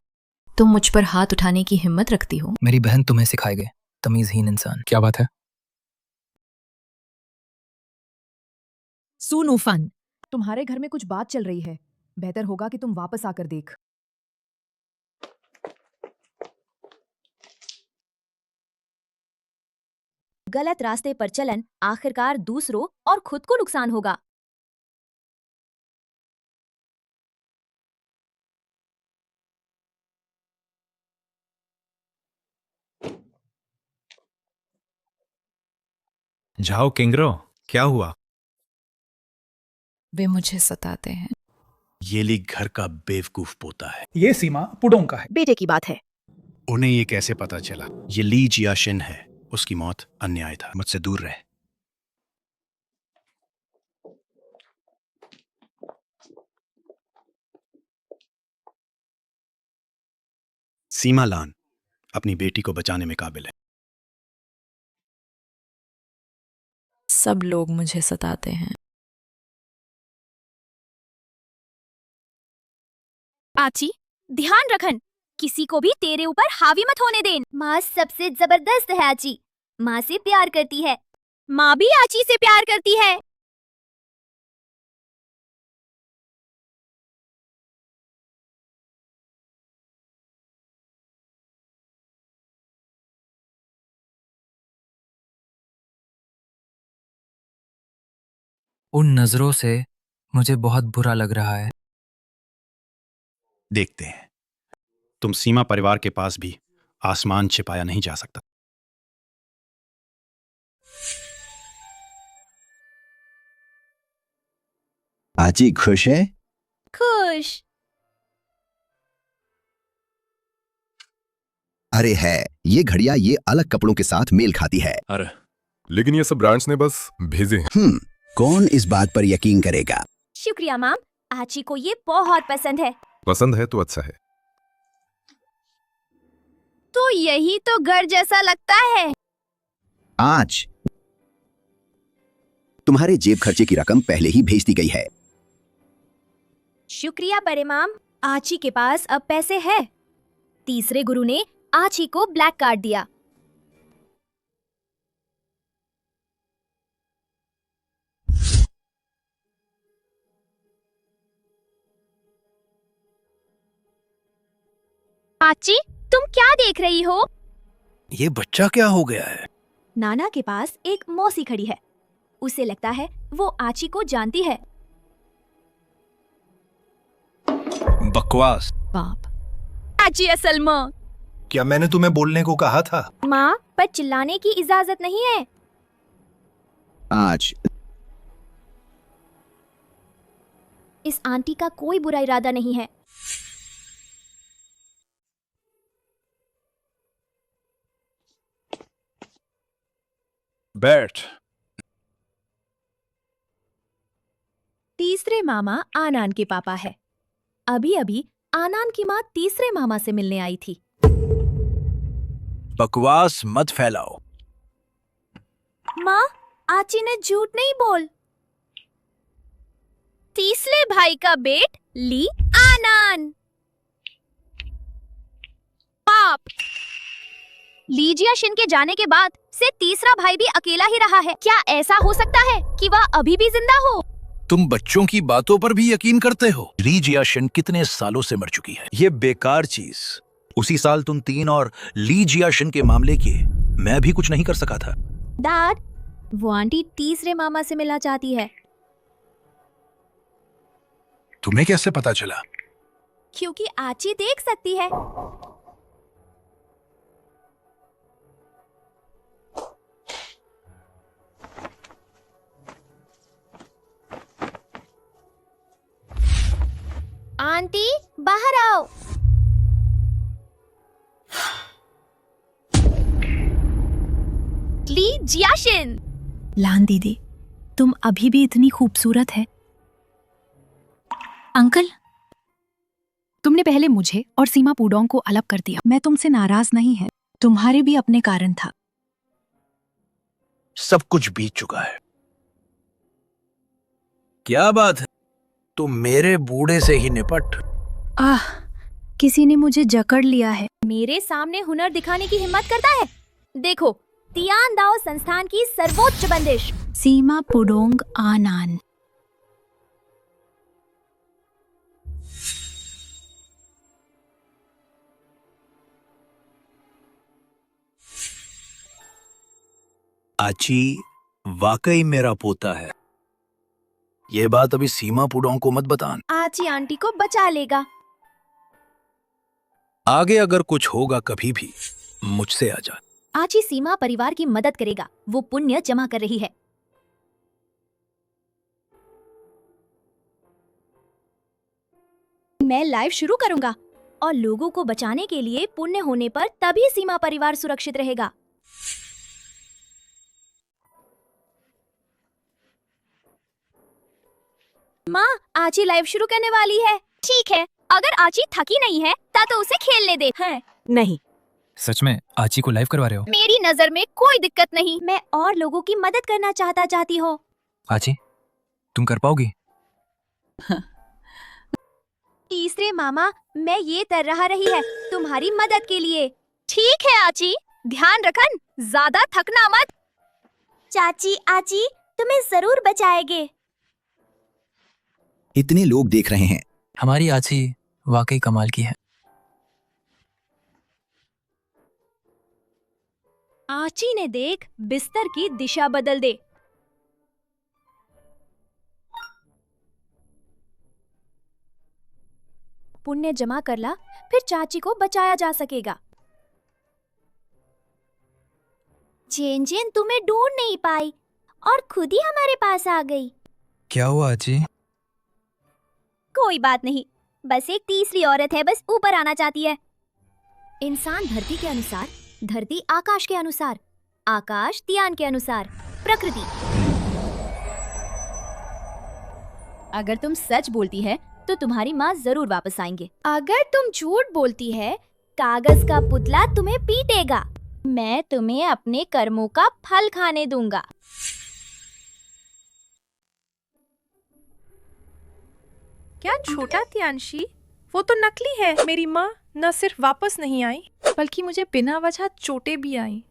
तुम मुझ पर हाथ उठाने की हिम्मत रखती हो? मेरी बहन तुम्हें सिखाएगी, तमीजहीन इंसान। क्या बात है? सुनूफान, तुम्हारे घर में कुछ बात चल रही है। बेहतर होगा कि तुम वापस आकर देख। गलत रास्ते पर चलन आखिरकार दूसरों और खुद को नुकसान होगा। जाओ किंगरो, क्या हुआ? वे मुझे सताते हैं। ये ली घर का बेवकूफ पोता है। ये सीमा पुडोंग का है। बेटे की बात है। उन्हें ये कैसे पता चला? ये ली जियाशिन है। उसकी मौत अन्याय था। मुझसे दूर रहे। सीमालान अपनी बेटी को बचाने में काबिल है। सब लोग मुझे सताते हैं। आची, ध्यान रखन, किसी को भी तेरे ऊपर हावी मत होने देन। माँ सबसे जबरदस्त है आची। माँ से प्यार करती है। माँ भी आची से प्यार करती है। उन नजरों से मुझे बहुत बुरा लग रहा है। देखते हैं। तुम सीमा परिवार के पास भी आसमान छिपाया नहीं जा सकता। आची खुश है? खुश। अरे है, ये घड़ियां ये अलग कपड़ों के साथ मेल खाती है। अरे लेकिन ये सब ब्रांड्स ने बस भेजे हैं। कौन इस बात पर यकीन करेगा? शुक्रिया माम, आची को ये बहुत पसंद है। पसंद है तो अच्छा है। तो यही तो घर जैसा लगता है। आज तुम्हारे जेब खर्चे की रकम पहले ही भेज दी गई है। शुक्रिया बड़े माम, आची के पास अब पैसे है। तीसरे गुरु ने आची को ब्लैक कार्ड दिया। आची, तुम क्या देख रही हो? ये बच्चा क्या हो गया है? नाना के पास एक मौसी खड़ी है। उसे लगता है वो आची को जानती है। बकवास। बाप, आची असल माँ। क्या मैंने तुम्हें बोलने को कहा था? माँ, पर चिल्लाने की इजाजत नहीं है। आज इस आंटी का कोई बुरा इरादा नहीं है। बैठ। तीसरे मामा आनान के पापा है। अभी अभी आनान की माँ तीसरे मामा से मिलने आई थी। बकवास मत फैलाओ। माँ, आची ने झूठ नहीं बोल। तीसरे भाई का बेट ली आनान। पाप, ली जियाशिन के जाने के बाद से तीसरा भाई भी अकेला ही रहा है। क्या ऐसा हो सकता है कि वह अभी भी जिंदा हो? तुम बच्चों की बातों पर भी यकीन करते हो? ली जियाशिन कितने सालों से मर चुकी है। ये बेकार चीज। उसी साल तुम 3 और ली जियाशिन के मामले के मैं भी कुछ नहीं कर सका था। डैड, वो आंटी तीसरे मामा से मिलना चाहती है। तुम्हें कैसे पता चला? क्योंकि आची देख सकती है। आंटी, बाहर आओ। ली जियाशिन, लान दीदी, तुम अभी भी इतनी खूबसूरत है। अंकल, तुमने पहले मुझे और सीमा पुडोंग को अलग कर दिया। मैं तुमसे नाराज नहीं है, तुम्हारे भी अपने कारण था। सब कुछ बीत चुका है। क्या बात है, तुम मेरे बूढ़े से ही निपट। किसी ने मुझे जकड़ लिया है। मेरे सामने हुनर दिखाने की हिम्मत करता है। देखो, तियान दाओ संस्थान की सर्वोच्च बंदिश। सीमा पुडोंग आनान। आची वाकई मेरा पोता है। ये बात अभी सीमा पुडोंग को मत बतान। आची आंटी को बचा लेगा। आगे अगर कुछ होगा कभी भी मुझसे आ जा। आची सीमा परिवार की मदद करेगा। वो पुण्य जमा कर रही है। मैं लाइव शुरू करूंगा और लोगों को बचाने के लिए पुण्य होने पर तभी सीमा परिवार सुरक्षित रहेगा। माँ, आची लाइव शुरू करने वाली है। ठीक है, अगर आची थकी नहीं है तो उसे खेलने दे। है नहीं, सच में आची को लाइव करवा रहे हो? मेरी नजर में कोई दिक्कत नहीं। मैं और लोगों की मदद करना चाहती हो। आची, तुम कर पाओगी? तीसरे मामा, मैं ये तरह रही है तुम्हारी मदद के लिए। ठीक है आची, ध्यान रखन, ज्यादा थकना मत। चाची, आची तुम्हें जरूर बचाएंगे। इतने लोग देख रहे हैं। हमारी आची वाकई कमाल की है। आची ने देख बिस्तर की दिशा बदल दे। पुण्य जमा कर ला, फिर चाची को बचाया जा सकेगा। जेन जेन तुम्हें ढूंढ नहीं पाई और खुद ही हमारे पास आ गई। क्या हुआ आची? कोई बात नहीं, बस एक तीसरी औरत है, बस ऊपर आना चाहती है। इंसान धरती के अनुसार, धरती आकाश के अनुसार, आकाश तियान के अनुसार, प्रकृति। अगर तुम सच बोलती है तो तुम्हारी माँ जरूर वापस आएंगे। अगर तुम झूठ बोलती है, कागज का पुतला तुम्हें पीटेगा। मैं तुम्हें अपने कर्मों का फल खाने दूंगा। क्या छोटा तियांशी? वो तो नकली है। मेरी माँ न सिर्फ वापस नहीं आई, बल्कि मुझे बिना वजह चोटें भी आई।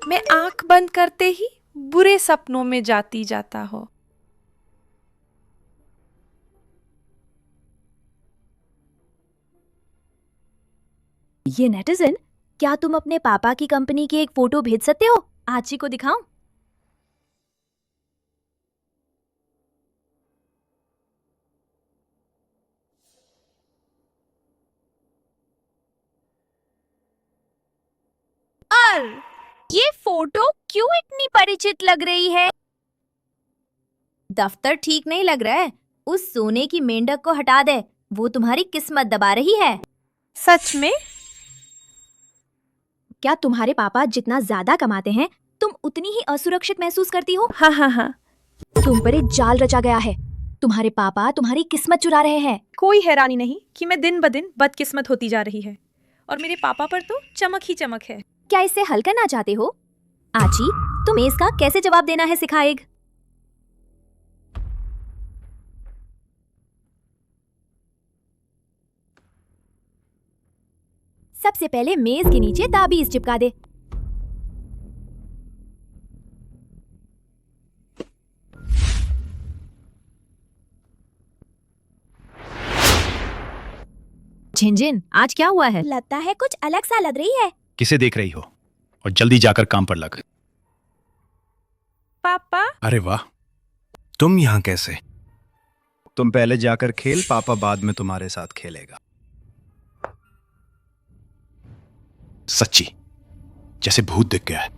मैं आंख बंद करते ही बुरे सपनों में जाता हो। ये नेटिजन, क्या तुम अपने पापा की कंपनी की एक फोटो भेज सकते हो? आची को दिखाऊं? ये फोटो क्यों इतनी परिचित लग रही है? दफ्तर ठीक नहीं लग रहा है। उस सोने की मेंढक को हटा दे, वो तुम्हारी किस्मत दबा रही है। सच में? क्या तुम्हारे पापा जितना ज्यादा कमाते हैं, तुम उतनी ही असुरक्षित महसूस करती हो? हाँ। तुम पर एक जाल रचा गया है। तुम्हारे पापा तुम्हारी किस्मत चुरा रहे हैं। कोई हैरानी नहीं कि मैं दिन ब दिन बदकिस्मत होती जा रही है, और मेरे पापा पर तो चमक ही चमक है। क्या इससे हल करना चाहते हो? आची, तुम्हें इसका कैसे जवाब देना है सिखाएग। सबसे पहले मेज के नीचे ताबीज चिपका दे। झिनझिन, आज क्या हुआ है? लगता है कुछ अलग सा लग रही है। किसे देख रही हो? और जल्दी जाकर काम पर लग। पापा? अरे वाह, तुम यहाँ कैसे? तुम पहले जाकर खेल, पापा बाद में तुम्हारे साथ खेलेगा। सच्ची जैसे भूत दिख गया है।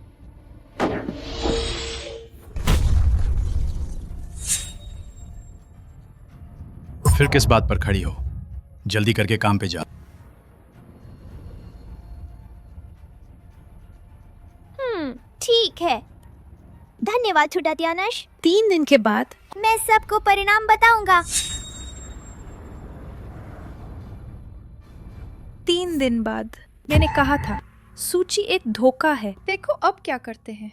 फिर किस बात पर खड़ी हो? जल्दी करके काम पे जा। ठीक है। धन्यवाद छोटा त्यानश। 3 दिन के बाद मैं सबको परिणाम बताऊंगा। 3 दिन बाद मैंने कहा था सूची एक धोखा है। देखो अब क्या करते हैं।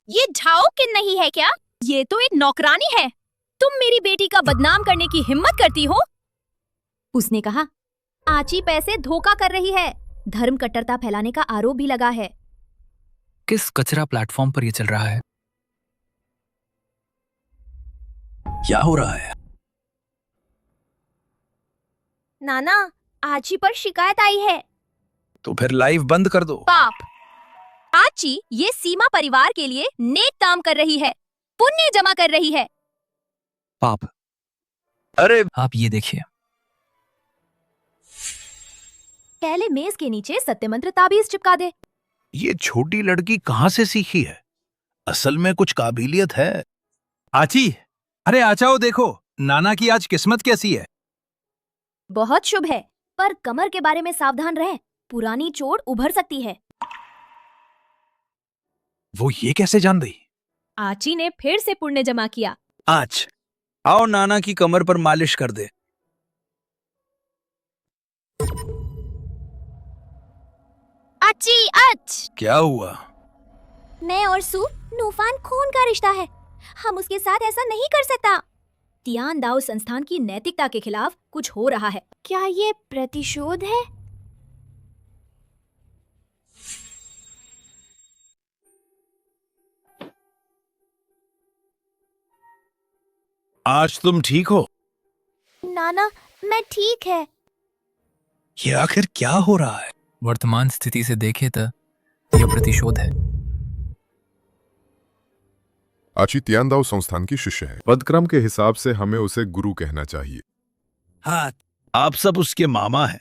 ये झाओ किन नहीं है क्या? ये तो एक नौकरानी है। तुम मेरी बेटी का बदनाम करने की हिम्मत करती हो? उसने कहा आची पैसे धोखा कर रही है। धर्म कट्टरता फैलाने का आरोप भी लगा है। किस कचरा प्लेटफॉर्म पर ये चल रहा है? क्या हो रहा है? नाना, आची पर शिकायत आई है। तो फिर लाइव बंद कर दो। पाप, आची ये सीमा परिवार के लिए नेक काम कर रही है, पुण्य जमा कर रही है। पाप। अरे आप ये देखिए। पहले मेज के नीचे सत्य मंत्र ताबीज चिपका दे। ये छोटी लड़की कहाँ से सीखी है? असल में कुछ काबिलियत है। आची, अरे आ जाओ, देखो नाना की आज किस्मत कैसी है। बहुत शुभ है, पर कमर के बारे में सावधान रहें। पुरानी चोट उभर सकती है। वो ये कैसे जान गई? आची ने फिर से पुण्य जमा किया। आज आओ नाना की कमर पर मालिश कर दे। आची अच। क्या हुआ? मैं और सू नूफान खून का रिश्ता है। हम उसके साथ ऐसा नहीं कर सकता। तियान दाओ संस्थान की नैतिकता के खिलाफ कुछ हो रहा है। क्या ये प्रतिशोध है? आज तुम ठीक हो? नाना, मैं ठीक है। ये आखिर क्या हो रहा है? वर्तमान स्थिति से देखे तो यह प्रतिशोध है। आची तियानदाओ संस्थान की शिष्य है। पदक्रम के हिसाब से हमें उसे गुरु कहना चाहिए। हाँ, आप सब उसके मामा हैं।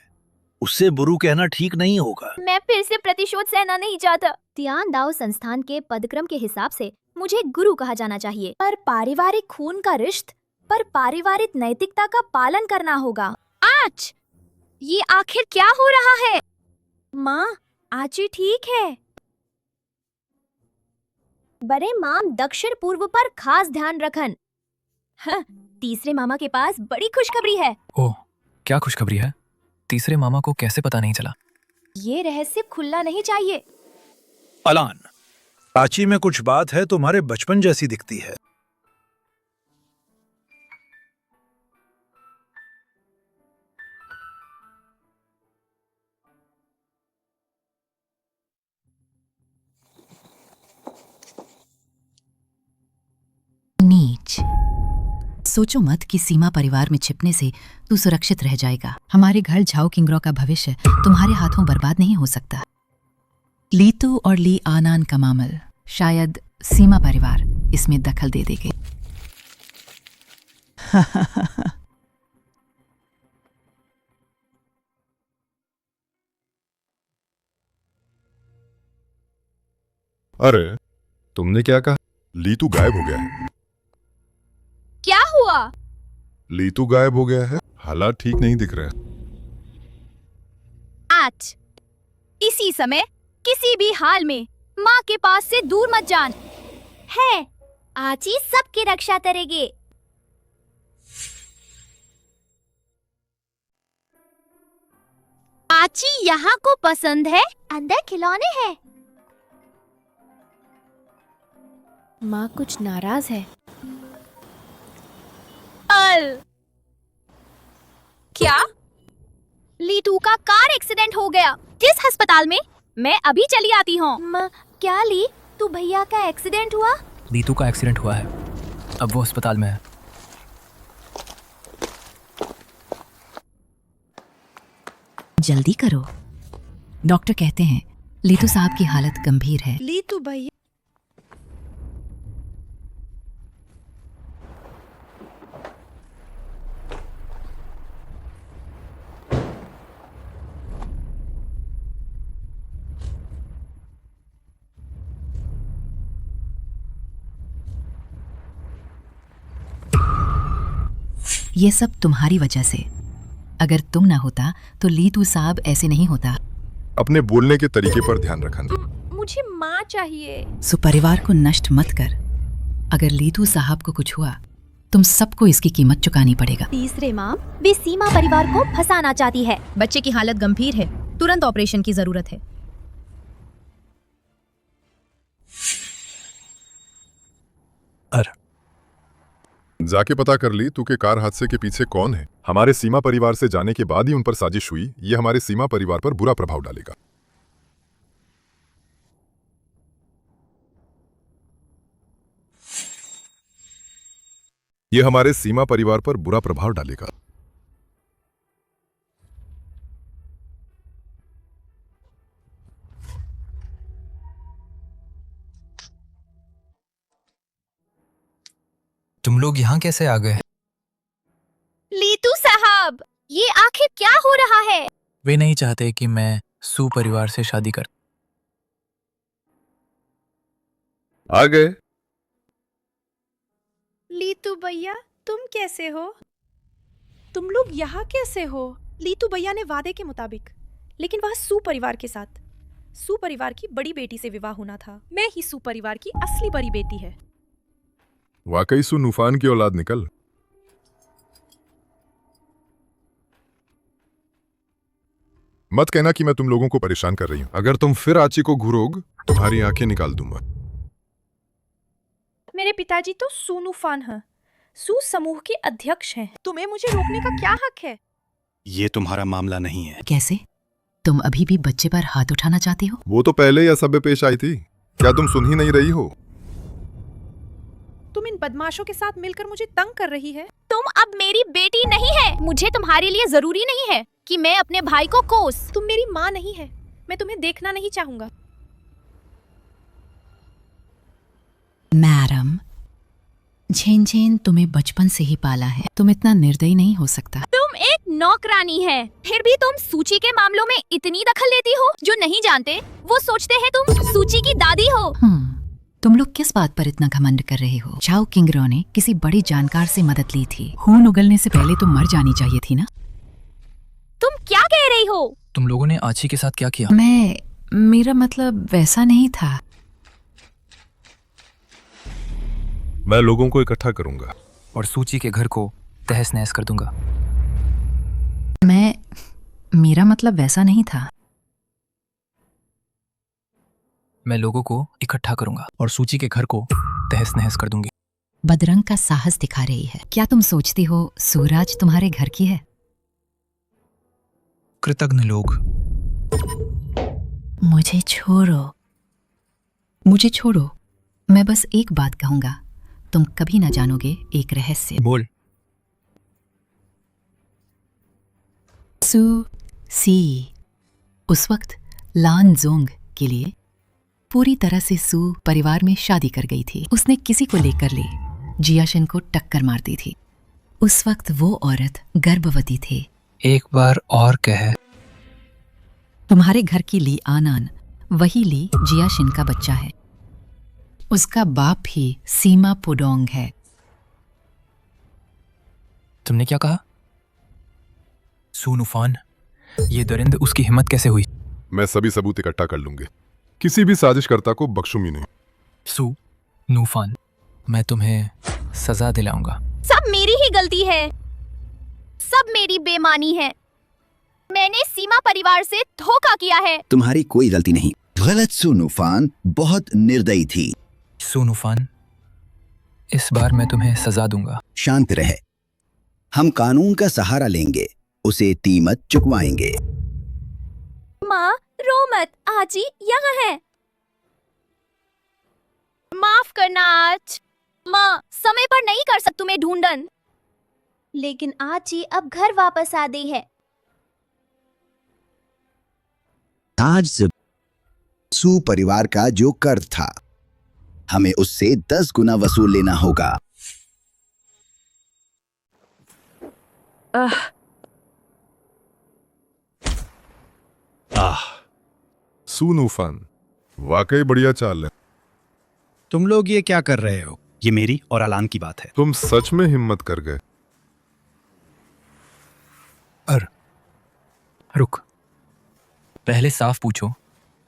उससे बुरु कहना ठीक नहीं होगा। मैं फिर से प्रतिशोध सहना नहीं चाहता। तियान दाओ संस्थान के पदक्रम के हिसाब से मुझे गुरु कहा जाना चाहिए, पर पारिवारिक खून का रिश्ता पर पारिवारिक नैतिकता का पालन करना होगा। आज ये आखिर क्या हो रहा है? माँ, आची ठीक है। बड़े माम दक्षिण पूर्व पर खास ध्यान रखन। हाँ, तीसरे मामा के पास बड़ी खुशखबरी है। ओह, क्या खुशखबरी है? तीसरे मामा को कैसे पता नहीं चला? ये रहस्य खुलना नहीं चाहिए। अलान, आची में कुछ बात है, तुम्हारे बचपन जैसी दिखती है। नीच। सोचो मत कि सीमा परिवार में छिपने से तू सुरक्षित रह जाएगा। हमारे घर झाओ किंग्रो का भविष्य तुम्हारे हाथों बर्बाद नहीं हो सकता। लीतू और ली आनान का मामल, शायद सीमा परिवार इसमें दखल दे देंगे। अरे, तुमने क्या कहा? लीतू गायब हो गया है। क्या हुआ? लीतू गायब हो गया है। हालात ठीक नहीं दिख रहे। आज इसी समय किसी भी हाल में माँ के पास से दूर मत जान। है, आची सबकी रक्षा करेगी। आची यहाँ को पसंद है। अंदर खिलौने हैं। माँ कुछ नाराज है। क्या? लीतू का कार एक्सीडेंट हो गया। किस अस्पताल में? मैं अभी चली आती हूँ। क्या ली, तू भैया का एक्सीडेंट हुआ? लीतू का एक्सीडेंट हुआ है, अब वो अस्पताल में है। जल्दी करो, डॉक्टर कहते हैं लीतू साहब की हालत गंभीर है। लीतू भैया। ये सब तुम्हारी वजह से। अगर तुम ना होता तो लीतू साहब ऐसे नहीं होता। अपने बोलने के तरीके पर ध्यान रखना। मुझे माँ चाहिए। सो परिवार को नष्ट मत कर। अगर लीतू साहब को कुछ हुआ, तुम सबको इसकी कीमत चुकानी पड़ेगा। तीसरे माम, वे सीमा परिवार को फंसाना चाहती है। बच्चे की हालत गंभीर है, तुरंत ऑपरेशन की जरूरत है। जाके पता कर ली तू के कार हादसे के पीछे कौन है। हमारे सीमा परिवार से जाने के बाद ही उन पर साजिश हुई। ये हमारे सीमा परिवार पर बुरा प्रभाव डालेगा। ये हमारे सीमा परिवार पर बुरा प्रभाव डालेगा। तुम लोग यहाँ कैसे आ गए? लीतू साहब, ये आखिर क्या हो रहा है? वे नहीं चाहते कि मैं सू परिवार से शादी कर। आ गए। लीतू भैया, तुम कैसे हो? तुम लोग यहाँ कैसे हो? लीतू भैया ने वादे के मुताबिक, लेकिन वह सू परिवार के साथ। सू परिवार की बड़ी बेटी से विवाह होना था। मैं ही सू परिवार की असली बड़ी बेटी है। वाकई सू नूफान की औलाद निकल। मत कहना कि मैं तुम लोगों को परेशान कर रही हूं। अगर तुम फिर आची को घूरोग, तुम्हारी आंखें निकाल दूंगा। मेरे पिताजी तो सू नूफान हैं, सू समूह के अध्यक्ष हैं। तुम्हें मुझे रोकने का क्या हक है? ये तुम्हारा मामला नहीं है। कैसे? तुम अभी भी बच्चे पर हाथ उठाना चाहते हो? वो तो पहले ही असभ्य पेश आई थी। क्या तुम सुन ही नहीं रही हो? तुम इन बदमाशों के साथ मिलकर मुझे तंग कर रही है। तुम अब मेरी बेटी नहीं है। मुझे तुम्हारे लिए जरूरी नहीं है कि मैं अपने भाई को कोस। तुम मेरी माँ नहीं है। मैं तुम्हें देखना नहीं चाहूंगा। मैडम, झेन तुम्हें बचपन से ही पाला है। तुम इतना निर्दयी नहीं हो सकता। तुम एक नौकरानी है, फिर भी तुम सूची के मामलों में इतनी दखल लेती हो। जो नहीं जानते वो सोचते हैं तुम सूची की दादी हो। तुम लोग किस बात पर इतना घमंड कर रहे हो? चाओ किंगरो ने किसी बड़ी जानकार से मदद ली थी। खून उगलने से पहले तो मर जानी चाहिए थी ना। तुम क्या कह रही हो? तुम लोगों ने आची के साथ क्या किया? मेरा मतलब वैसा नहीं था। मैं लोगों को इकट्ठा करूंगा और सूची के घर को तहस नहस कर दूंगा। मेरा मतलब वैसा नहीं था। मैं लोगों को इकट्ठा करूंगा और सूची के घर को तहस नहस कर दूंगी। बदरंग का साहस दिखा रही है। क्या तुम सोचती हो सूरज तुम्हारे घर की है? कृतज्ञ लोग। मुझे छोड़ो। मैं बस एक बात कहूंगा, तुम कभी ना जानोगे एक रहस्य। बोल। सू सी उस वक्त लान जोंग के लिए पूरी तरह से सू परिवार में शादी कर गई थी। उसने किसी को लेकर ली, जियाशन को टक्कर मार दी थी। उस वक्त वो औरत गर्भवती थी। एक बार और कह। तुम्हारे घर की ली आनान वही ली जियाशिन का बच्चा है। उसका बाप भी सीमा पुडोंग है। तुमने क्या कहा? सू नूफान, ये दरिंद उसकी हिम्मत कैसे हुई? मैं सभी सबूत इकट्ठा कर लूंगी। किसी भी साजिशकर्ता को बख्शूंगी नहीं। सू नूफान, मैं तुम्हें सजा दिलाऊंगा। सब मेरी ही गलती है, सब मेरी बेईमानी है। मैंने सीमा परिवार से धोखा किया है। तुम्हारी कोई गलती नहीं। गलत सू नूफान बहुत निर्दयी थी। सू नूफान, इस बार मैं तुम्हें सजा दूंगा। शांत रहे, हम कानून का सहारा लेंगे, उसे कीमत चुकवाएंगे। माँ रो मत, आजी यहाँ है। माफ करना आज। माँ समय पर नहीं कर सकती मैं ढूंढन, लेकिन आजी अब घर वापस आ गई है। आज सू परिवार का जो कर्ज था, हमें उससे 10 गुना वसूल लेना होगा। सू नूफान, वाकई बढ़िया चाल है। तुम लोग ये क्या कर रहे हो? ये मेरी और अलान की बात है। तुम सच में हिम्मत कर गए। रुक। पहले साफ पूछो,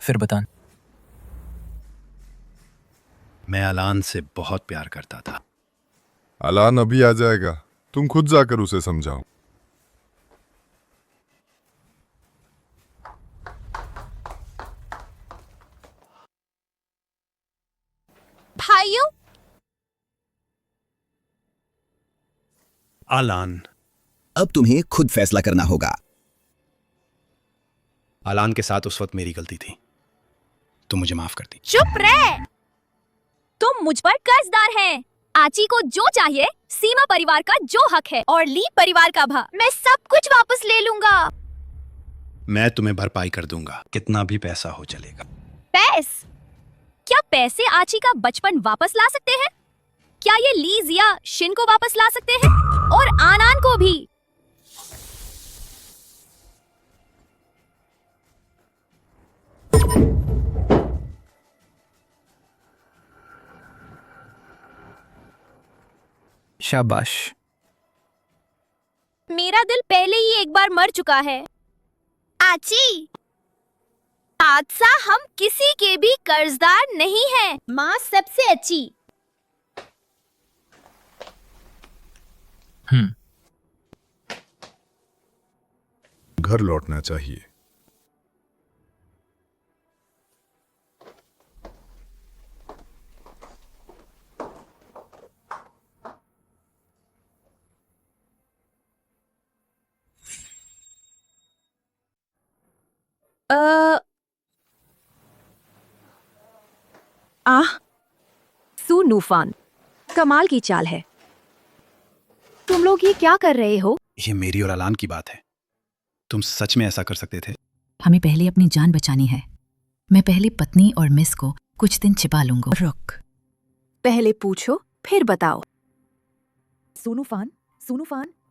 फिर बतान। मैं अलान से बहुत प्यार करता था। अलान अभी आ जाएगा, तुम खुद जाकर उसे समझाओ। भाइयों, अलान, अब तुम्हें खुद फैसला करना होगा। अलान के साथ उस वक्त मेरी गलती थी, तुम मुझे माफ कर दी। चुप रहे। तुम मुझ पर कर्जदार हैं। आची को जो चाहिए, सीमा परिवार का जो हक है और ली परिवार का भा, मैं सब कुछ वापस ले लूंगा। मैं तुम्हें भरपाई कर दूंगा, कितना भी पैसा हो चलेगा। क्या पैसे आची का बचपन वापस ला सकते हैं? क्या ये लीज या शिन को वापस ला सकते हैं? और आनान को भी? शाबाश। मेरा दिल पहले ही एक बार मर चुका है। आची, आज सा हम किसी के भी कर्जदार नहीं हैं। माँ सबसे अच्छी। घर लौटना चाहिए। सू नूफान, कमाल की चाल है। तुम लोग ये क्या कर रहे हो? ये मेरी और अलान की बात है। तुम सच में ऐसा कर सकते थे? हमें पहले अपनी जान बचानी है। मैं पहले पत्नी और मिस को कुछ दिन छिपा लूंगा। रुक, पहले पूछो फिर बताओ। सूनूफान,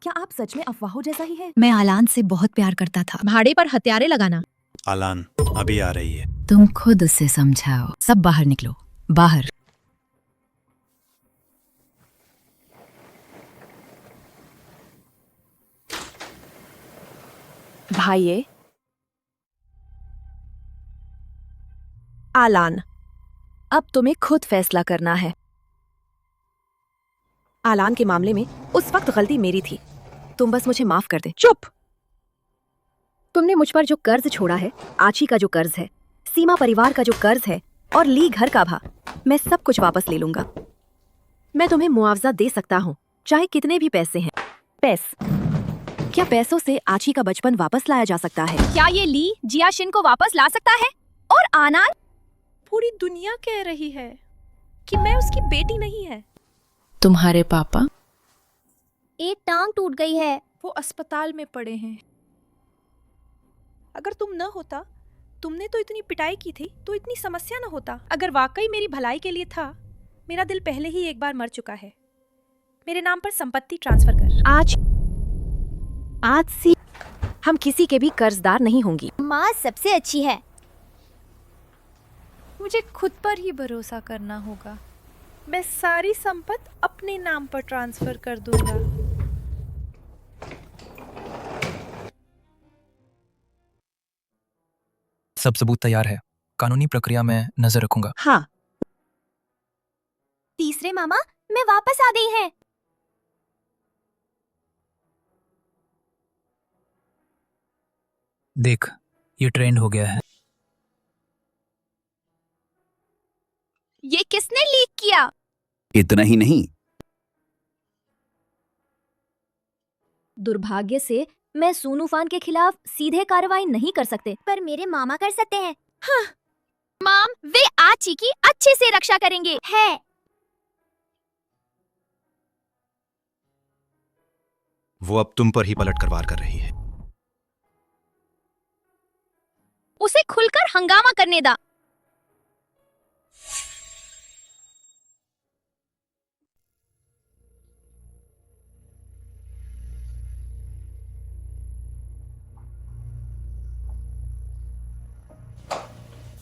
क्या आप सच में अफवाहों जैसा ही है? मैं आलान से बहुत प्यार करता था। भाड़े पर हथियारे लगाना। अलान अभी आ रही है। तुम खुद उसे समझाओ। सब बाहर निकलो, बाहर। भाइये, आलान, अब तुम्हें खुद फैसला करना है। आलान के मामले में उस वक्त गलती मेरी थी। तुम बस मुझे माफ कर दे। चुप। तुमने मुझ पर जो कर्ज छोड़ा है, आची का जो कर्ज है, सीमा परिवार का जो कर्ज है और ली घर का भा, मैं सब कुछ वापस ले लूंगा। मैं तुम्हें मुआवजा दे सकता हूँ, चाहे कितने भी पैसे हैं। क्या पैसों से आची का बचपन वापस लाया जा सकता है? क्या ये ली जियाशिन को वापस ला सकता है? और आनान? पूरी दुनिया कह रही है कि मैं उसकी बेटी नहीं है। तुम्हारे पापा? एक टांग टूट गई है। वो अस्पताल में पड़े हैं। अगर तुम न होता, तुमने तो इतनी पिटाई की थी, तो इतनी समस्या न होता। अगर वाकई मेरी भलाई के लिए था, मेरा दिल पहले ही एक बार मर चुका है। मेरे नाम पर संपत्ति ट्रांसफर कर। आज से हम किसी के भी कर्जदार नहीं होंगी। माँ सबसे अच्छी है। मुझे खुद पर ही भरोसा करना होगा। मैं सारी संपत्ति अपने नाम पर ट्रांसफर कर दूंगा। सब सबूत तैयार है। कानूनी प्रक्रिया में नजर रखूंगा। हाँ। तीसरे मामा, मैं वापस आ गई है। देख, ये ट्रेंड हो गया है। ये किसने लीक किया? इतना ही नहीं, दुर्भाग्य से मैं सूनूफान के खिलाफ सीधे कार्रवाई नहीं कर सकते, पर मेरे मामा कर सकते हैं। हाँ। माम, वे आची की अच्छे से रक्षा करेंगे। है। वो अब तुम पर ही पलट कर वार कर रही है। उसे खुलकर हंगामा करने दा।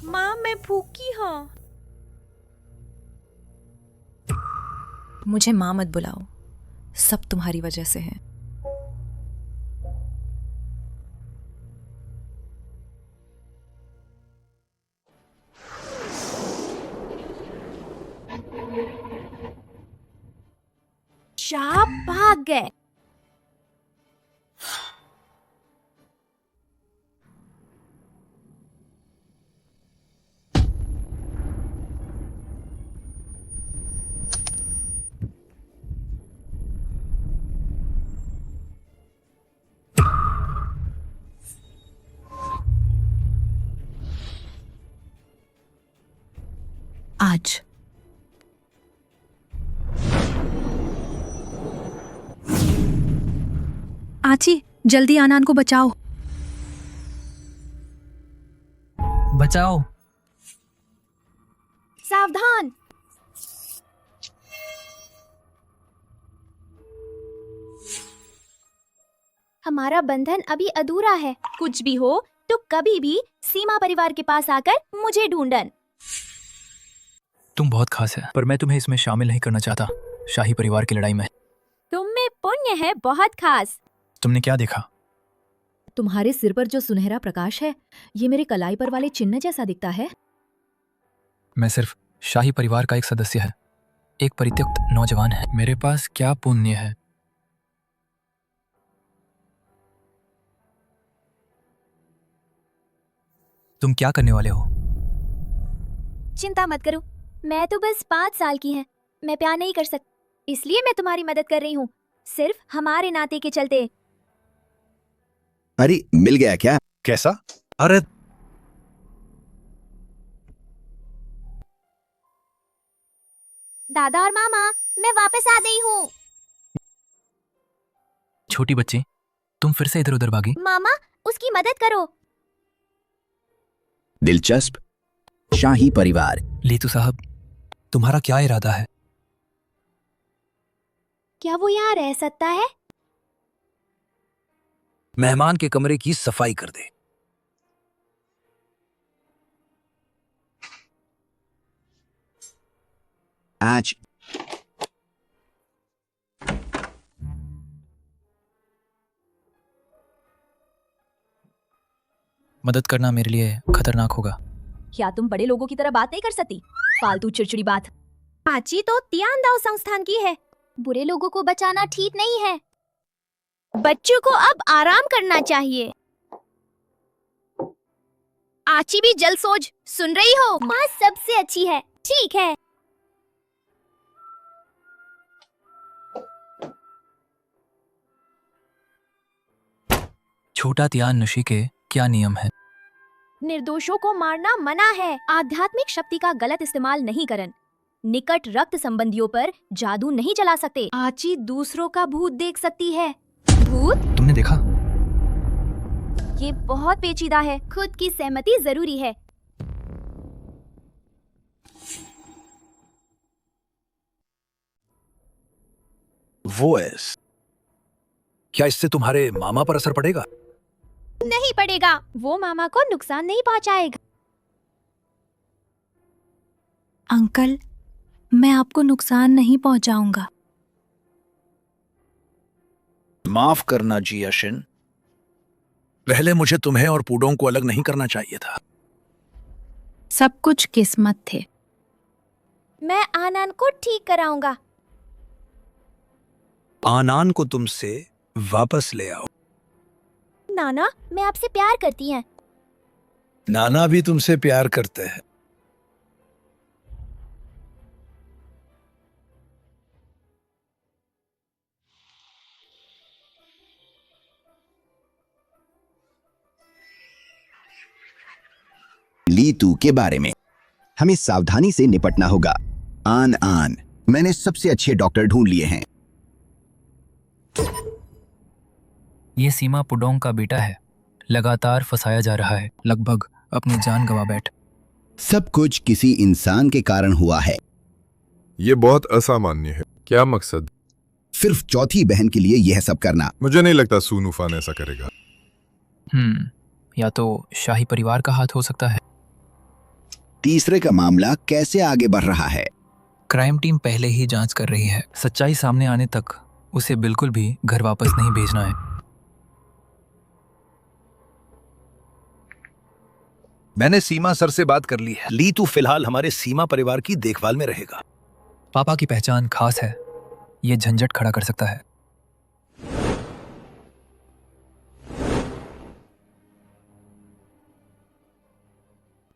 माँ, मैं भूखी हूँ। मुझे माँ मत बुलाओ, सब तुम्हारी वजह से है। शाह भाग गए। आज आची, जल्दी आनान को बचाओ। बचाओ। सावधान। हमारा बंधन अभी अधूरा है। कुछ भी हो तो कभी भी सीमा परिवार के पास आकर मुझे ढूंढन। तुम बहुत खास है, पर मैं तुम्हें इसमें शामिल नहीं करना चाहता, शाही परिवार की लड़ाई में। तुम में पुण्य है बहुत खास। तुमने क्या देखा? तुम्हारे सिर पर जो सुनहरा प्रकाश है, ये मेरे कलाई पर वाले चिन्ह जैसा दिखता है। मैं सिर्फ शाही परिवार का एक सदस्य है, एक परित्यक्त नौजवान है। मेरे पास क्या पुण्य है? तुम क्या करने वाले हो? चिंता मत करो, मैं तो बस 5 साल की है। मैं प्यार नहीं कर सकती, इसलिए मैं तुम्हारी मदद कर रही हूँ, सिर्फ हमारे नाते के चलते। अरे मिल गया क्या? कैसा? अरे दादा और मामा, मैं वापस आ गई हूँ। छोटी बच्ची, तुम फिर से इधर उधर भागी। मामा, उसकी मदद करो। दिलचस्प। शाही परिवार। लीतू साहब, तुम्हारा क्या इरादा है? क्या वो यहाँ रह सकता है? मेहमान के कमरे की सफाई कर दे। आज मदद करना मेरे लिए खतरनाक होगा। क्या तुम बड़े लोगों की तरह बात नहीं कर सकती? फालतू चिड़चिड़ी बात। आची तो तियांदाओ संस्थान की है। बुरे लोगों को बचाना ठीक नहीं है। बच्चों को अब आराम करना चाहिए। आची भी जल सोच, सुन रही हो? माँ सबसे अच्छी है। ठीक है। छोटा तियान नशी के क्या नियम है? निर्दोषों को मारना मना है। आध्यात्मिक शक्ति का गलत इस्तेमाल नहीं करन। निकट रक्त संबंधियों पर जादू नहीं चला सकते। आची दूसरों का भूत देख सकती है। भूत? तुमने देखा? ये बहुत पेचीदा है। खुद की सहमति जरूरी है। वो एस, क्या इससे तुम्हारे मामा पर असर पड़ेगा? नहीं पड़ेगा। वो मामा को नुकसान नहीं पहुंचाएगा। अंकल, मैं आपको नुकसान नहीं पहुंचाऊंगा। माफ करना जियाशिन, पहले मुझे तुम्हें और पूडों को अलग नहीं करना चाहिए था। सब कुछ किस्मत थे। मैं आनंद को ठीक कराऊंगा। आनान को तुमसे वापस ले आओ। नाना, मैं आपसे प्यार करती हैं। नाना भी तुमसे प्यार करते हैं। लीतू के बारे में हमें सावधानी से निपटना होगा। आन, मैंने सबसे अच्छे डॉक्टर ढूंढ लिए हैं। ये सीमा पुडोंग का बेटा है। लगातार फंसाया जा रहा है, लगभग अपनी जान गंवा बैठ। सब कुछ किसी इंसान के कारण हुआ है। ये बहुत असामान्य है। क्या मकसद? सिर्फ चौथी बहन के लिए यह सब करना। मुझे नहीं लगता सूनूफान ऐसा करेगा। या तो शाही परिवार का हाथ हो सकता है। तीसरे का मामला कैसे आगे बढ़ रहा है? क्राइम टीम पहले ही जांच कर रही है। सच्चाई सामने आने तक उसे बिल्कुल भी घर वापस नहीं भेजना है। मैंने सीमा सर से बात कर ली है। लीतू फिलहाल हमारे सीमा परिवार की देखभाल में रहेगा। पापा की पहचान खास है। ये झंझट खड़ा कर सकता है।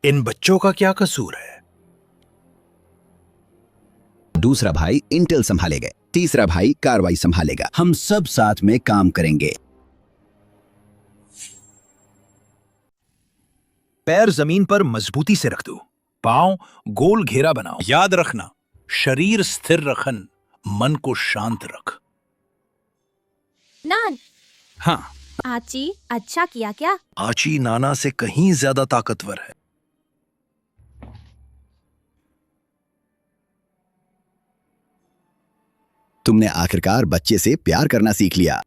इन बच्चों का क्या कसूर है? दूसरा भाई इंटेल संभालेगा, तीसरा भाई कार्रवाई संभालेगा। हम सब साथ में काम करेंगे। पैर जमीन पर मजबूती से रख दो, पांव गोल घेरा बनाओ। याद रखना, शरीर स्थिर रखन, मन को शांत रख। नान, हाँ, आची अच्छा किया क्या? आची नाना से कहीं ज्यादा ताकतवर है। तुमने आखिरकार बच्चे से प्यार करना सीख लिया।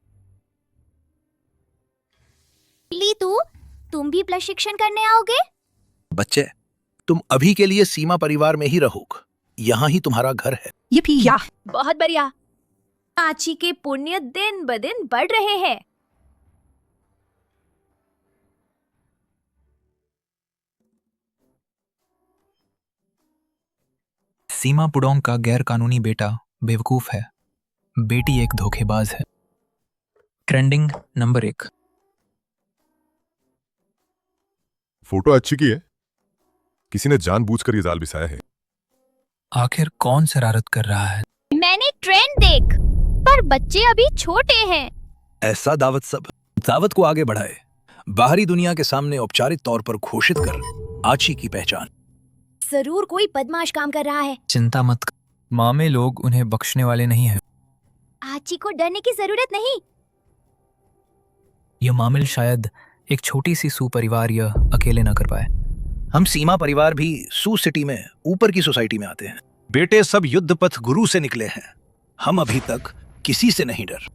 लीतू, तुम भी प्रशिक्षण करने आओगे? बच्चे, तुम अभी के लिए सीमा परिवार में ही रहोगे। यहाँ ही तुम्हारा घर है। ये भी क्या? बहुत बढ़िया। आची के पुण्य दिन ब दिन बढ़ रहे हैं। सीमा पुडोंग का गैर कानूनी बेटा बेवकूफ है, बेटी एक धोखेबाज है। Trending number 1। फोटो अच्छी की है। किसी ने जानबूझकर ये जाल बिछाया है। आखिर कौन शरारत कर रहा है? मैंने ट्रेंड देख, पर बच्चे अभी छोटे हैं। ऐसा दावत को आगे बढ़ाए, बाहरी दुनिया के सामने औपचारिक तौर पर घोषित कर आची की पहचान। जरूर कोई बदमाश काम कर रहा है। चिंता मत कर, मामे लोग उन्हें बख्शने वाले नहीं हैं। आची को डरने की जरूरत नहीं। यह मामिल शायद एक छोटी सी सू परिवार यह अकेले न कर पाए। हम सीमा परिवार भी सू सिटी में ऊपर की सोसाइटी में आते हैं। बेटे सब युद्ध पथ गुरु से निकले हैं। हम अभी तक किसी से नहीं डर।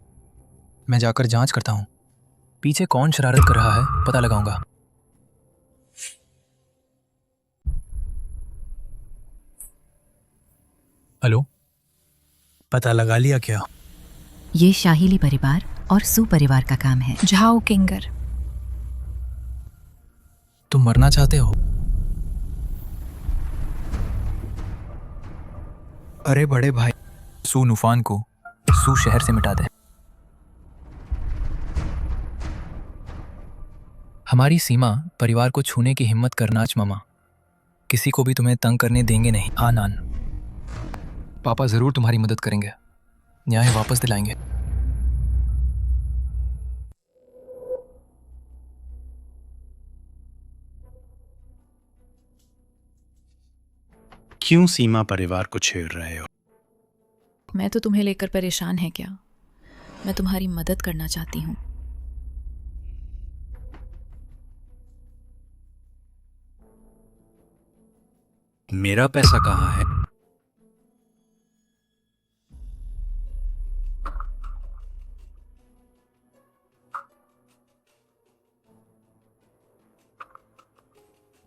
मैं जाकर जांच करता हूँ, पीछे कौन शरारत कर रहा है पता लगाऊंगा। हेलो, पता लगा लिया क्या? ये शाहीली परिवार और सू परिवार का काम है। झाओ किंगर, तुम मरना चाहते हो? अरे बड़े भाई, सू नूफान को सू शहर से मिटा दे। हमारी सीमा परिवार को छूने की हिम्मत करना मामा। किसी को भी तुम्हें तंग करने देंगे नहीं। हाँ नान, पापा जरूर तुम्हारी मदद करेंगे, न्याय वापस दिलाएंगे। क्यों सीमा परिवार को छेड़ रहे हो? मैं तो तुम्हें लेकर परेशान है क्या? मैं तुम्हारी मदद करना चाहती हूँ। मेरा पैसा कहाँ है?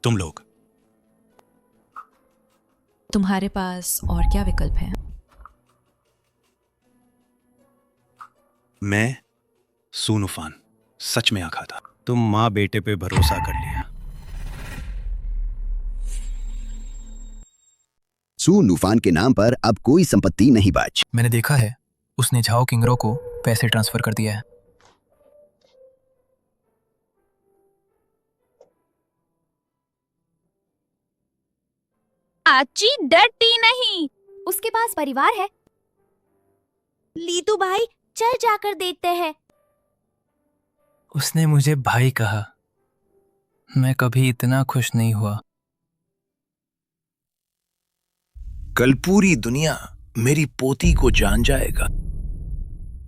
तुम लोग, तुम्हारे पास और क्या विकल्प है? मैं सू नूफान सच में आखा था। तुम माँ बेटे पे भरोसा कर लिया। सू नूफान के नाम पर अब कोई संपत्ति नहीं बच। मैंने देखा है, उसने झाओ किंगरो को पैसे ट्रांसफर कर दिया है। आची डरती नहीं, उसके पास परिवार है। लीतू भाई, चल जाकर देखते हैं। उसने मुझे भाई कहा। मैं कभी इतना खुश नहीं हुआ। कल पूरी दुनिया मेरी पोती को जान जाएगा।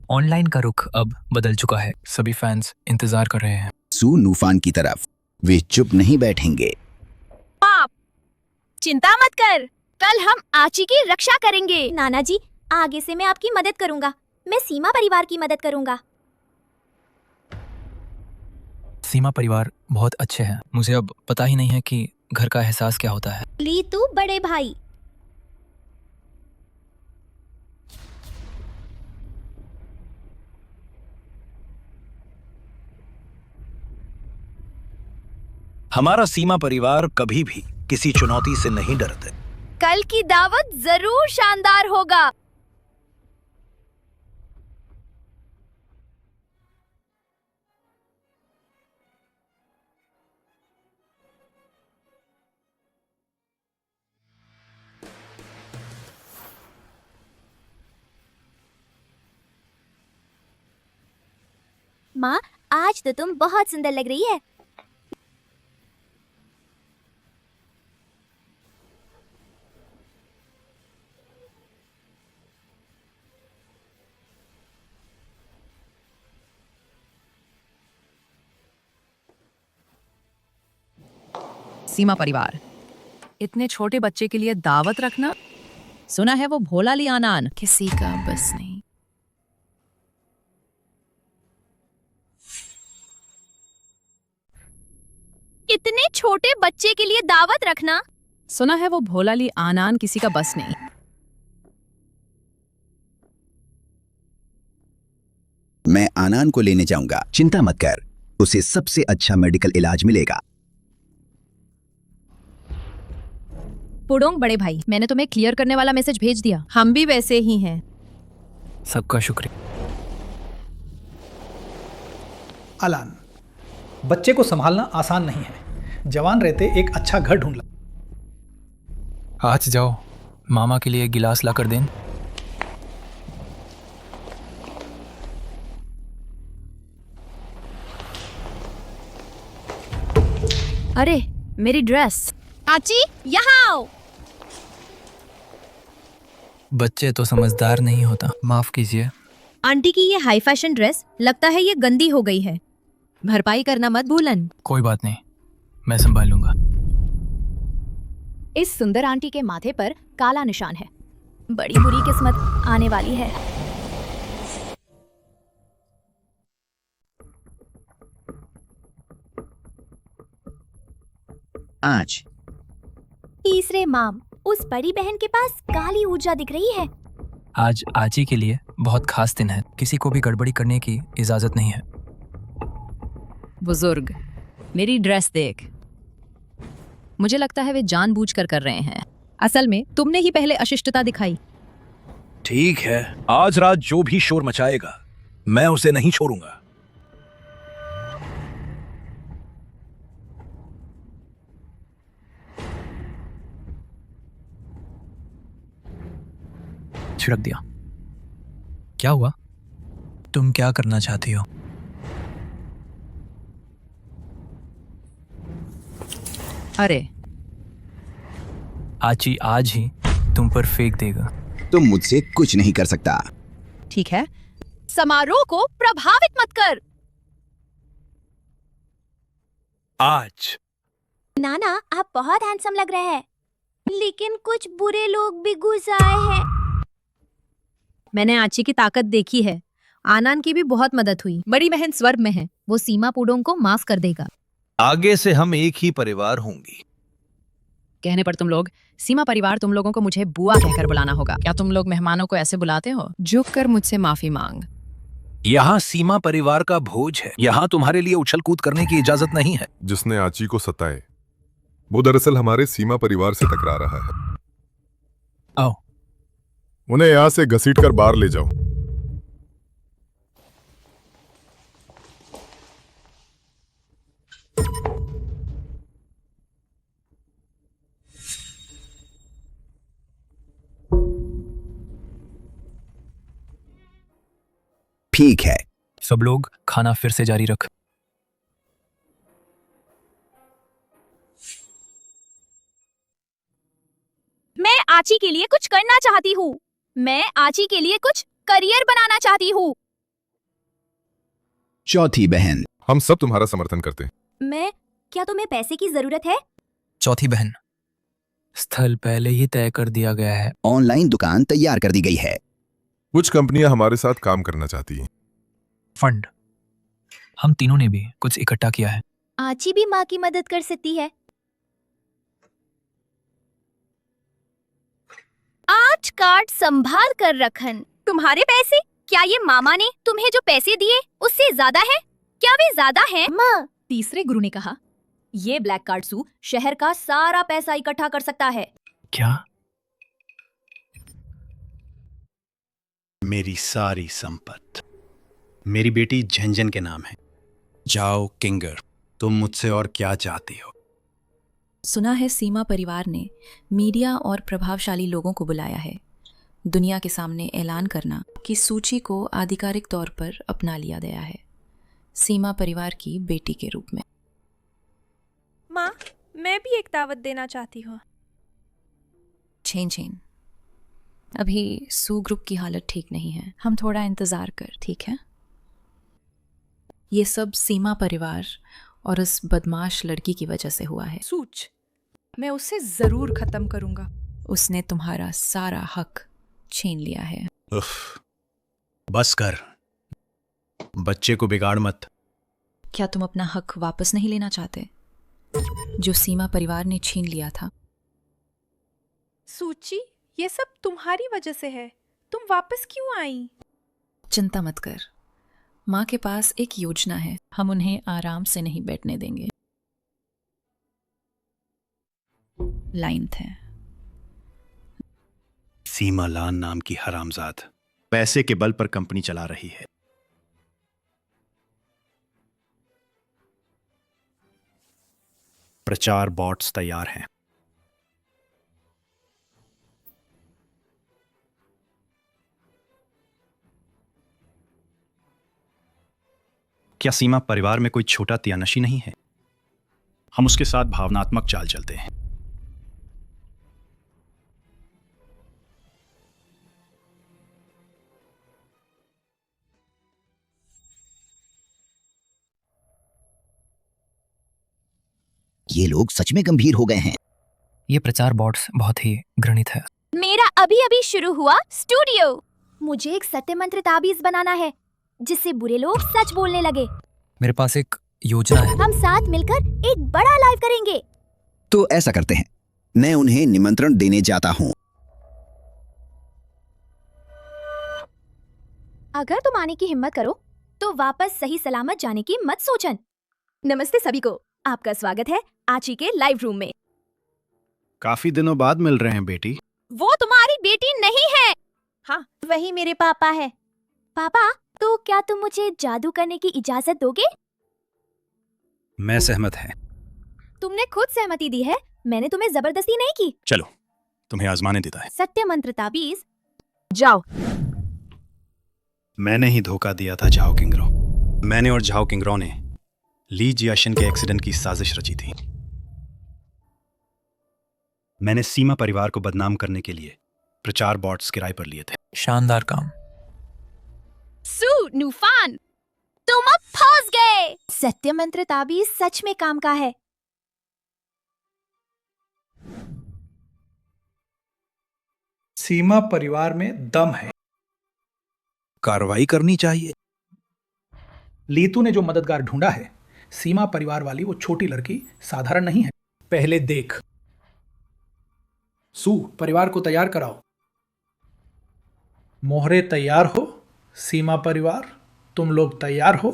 ऑनलाइन का रुख अब बदल चुका है। सभी फैंस इंतजार कर रहे हैं। सू नूफान की तरफ वे चुप नहीं बैठेंगे। पाप, चिंता मत कर, कल हम आची की रक्षा करेंगे। नाना जी, आगे से मैं आपकी मदद करूंगा। मैं सीमा परिवार की मदद करूंगा। सीमा परिवार बहुत अच्छे हैं। मुझे अब पता ही नहीं है कि घर का एहसास क्या होता है। लीतू बड़े भाई, हमारा सीमा परिवार कभी भी किसी चुनौती से नहीं डरते। कल की दावत जरूर शानदार होगा। माँ, आज तो तुम बहुत सुंदर लग रही है। सीमा परिवार, इतने छोटे बच्चे के लिए दावत रखना, सुना है वो भोला ली आनान। किसी का बस नहीं। इतने छोटे बच्चे के लिए दावत रखना। सुना है वो भोला ली आनान किसी का बस नहीं। मैं आनान को लेने जाऊंगा, चिंता मत कर, उसे सबसे अच्छा मेडिकल इलाज मिलेगा। पुडोंग बड़े भाई, मैंने तुम्हें क्लियर करने वाला मैसेज भेज दिया। हम भी वैसे ही हैं। सबका शुक्रिया। अलान, बच्चे को संभालना आसान नहीं है। जवान रहते एक अच्छा घर ढूंढ ला। आज जाओ, मामा के लिए एक गिलास ला कर दें। अरे मेरी ड्रेस। आची, यहाँ आओ। बच्चे तो समझदार नहीं होता, माफ कीजिए। आंटी की ये हाई फैशन ड्रेस लगता है ये गंदी हो गई है। भरपाई करना मत भूलन। कोई बात नहीं, मैं संभाल लूंगा। इस सुंदर आंटी के माथे पर काला निशान है। बड़ी बुरी किस्मत आने वाली है। आज तीसरे माम, उस बड़ी बहन के पास काली ऊर्जा दिख रही है। आज आजी के लिए बहुत खास दिन है। किसी को भी गड़बड़ी करने की इजाजत नहीं है। बुजुर्ग, मेरी ड्रेस देख। मुझे लगता है वे जानबूझकर कर रहे हैं। असल में तुमने ही पहले अशिष्टता दिखाई। ठीक है, आज रात जो भी शोर मचाएगा मैं उसे नहीं छोड़ूंगा। छिड़क दिया। क्या हुआ? तुम क्या करना चाहती हो? अरे आची आज ही तुम पर फेंक देगा। तुम मुझसे कुछ नहीं कर सकता। ठीक है, समारोह को प्रभावित मत कर। आज नाना, आप बहुत हैंडसम लग रहे हैं, लेकिन कुछ बुरे लोग भी घुस आए हैं। मैंने आची की ताकत देखी है। आनान की भी बहुत मदद हुई। बड़ी बहन स्वर्ग में है, वो सीमा पुडोंग को माफ कर देगा। आगे से हम एक ही परिवार होंगी। कहने पर तुम लोग सीमा परिवार, तुम लोगों को मुझे बुआ कहकर बुलाना होगा। क्या तुम लोग मेहमानों को ऐसे बुलाते हो? झुक कर मुझसे माफी मांग। यहाँ सीमा परिवार का भोज है, यहाँ तुम्हारे लिए उछल कूद करने की इजाजत नहीं है। जिसने आची को सताए वो दरअसल हमारे सीमा परिवार से टकरा रहा है। आओ, उन्हें यहां से घसीट कर बाहर ले जाओ। ठीक है, सब लोग खाना फिर से जारी रख। मैं आची के लिए कुछ करना चाहती हूँ। मैं आची के लिए कुछ करियर बनाना चाहती हूँ। चौथी बहन, हम सब तुम्हारा समर्थन करते हैं। क्या तुम्हें पैसे की जरूरत है? चौथी बहन, स्थल पहले ही तय कर दिया गया है। ऑनलाइन दुकान तैयार कर दी गई है। कुछ कंपनियां हमारे साथ काम करना चाहती हैं। फंड, हम तीनों ने भी कुछ इकट्ठा किया है। आची भी माँ की मदद कर सकती है। आज कार्ड संभाल कर रखन। तुम्हारे पैसे? क्या ये मामा ने तुम्हें जो पैसे दिए उससे ज्यादा है? क्या वे ज्यादा हैं? माँ, तीसरे गुरु ने कहा, ये ब्लैक कार्ड सू शहर का सारा पैसा इकट्ठा कर सकता है। क्या? मेरी सारी संपत्ति मेरी बेटी झंझन के नाम है। जाओ किंगर, तुम मुझसे और क्या चाहती हो? सुना है सीमा परिवार ने मीडिया और प्रभावशाली लोगों को बुलाया है दुनिया के सामने ऐलान करना कि सूची को आधिकारिक तौर पर अपना लिया गया है। सीमा परिवार की बेटी के रूप में। माँ, मैं भी एक दावत देना चाहती हूँ। छेन छेन, अभी सू ग्रुप की हालत ठीक नहीं है, हम थोड़ा इंतजार कर, ठीक है? ये सब सीमा परिवार और उस बदमाश लड़की की वजह से हुआ है। सूच, मैं उसे जरूर खत्म करूंगा। उसने तुम्हारा सारा हक छीन लिया है। उफ, बस कर, बच्चे को बिगाड़ मत। क्या तुम अपना हक वापस नहीं लेना चाहते जो सीमा परिवार ने छीन लिया था? सूची, ये सब तुम्हारी वजह से है। तुम वापस क्यों आई? चिंता मत कर, माँ के पास एक योजना है, हम उन्हें आराम से नहीं बैठने देंगे। लाइन थे। सीमा लान नाम की हरामजाद पैसे के बल पर कंपनी चला रही है। प्रचार बॉट्स तैयार हैं। क्या सीमा परिवार में कोई छोटा त्यानशी नहीं है? हम उसके साथ भावनात्मक चाल चलते हैं। ये लोग सच में गंभीर हो गए हैं। ये प्रचार बॉट्स बहुत ही घृणित है। मेरा अभी अभी शुरू हुआ स्टूडियो। मुझे एक सत्य मंत्र ताबीज बनाना है जिससे बुरे लोग सच बोलने लगे। मेरे पास एक योजना है। हम साथ मिलकर एक बड़ा लाइव करेंगे। तो ऐसा करते हैं, मैं उन्हें निमंत्रण देने जाता हूँ। अगर तुम आने की हिम्मत करो तो वापस सही सलामत जाने की मत सोचन। नमस्ते सभी को, आपका स्वागत है आची के लाइव रूम में। काफी दिनों बाद मिल रहे हैं बेटी। वो तुम्हारी बेटी नहीं है। हाँ, वही मेरे पापा है। पापा, तो क्या तुम मुझे जादू करने की इजाजत दोगे? मैं सहमत है। तुमने खुद सहमति दी है, मैंने तुम्हें जबरदस्ती नहीं की। चलो, तुम्हें आजमाने देता है। सत्य मंत्र ताबीज, जाओ। मैंने ही धोखा दिया था झाओ किंगरो। मैंने और झाओ किंगरो ने ली जियाशन के एक्सीडेंट की साजिश रची थी। मैंने सीमा परिवार को बदनाम करने के लिए प्रचार बॉट्स किराए पर लिए थे। शानदार काम। सू नूफान, तुम अब फंस गए। सत्य मंत्र ताबीज सच में काम का है। सीमा परिवार में दम है। कार्रवाई करनी चाहिए। लीतू ने जो मददगार ढूंढा है, सीमा परिवार वाली वो छोटी लड़की साधारण नहीं है। पहले देख। सू, परिवार को तैयार कराओ। मोहरे तैयार हो। सीमा परिवार, तुम लोग तैयार हो?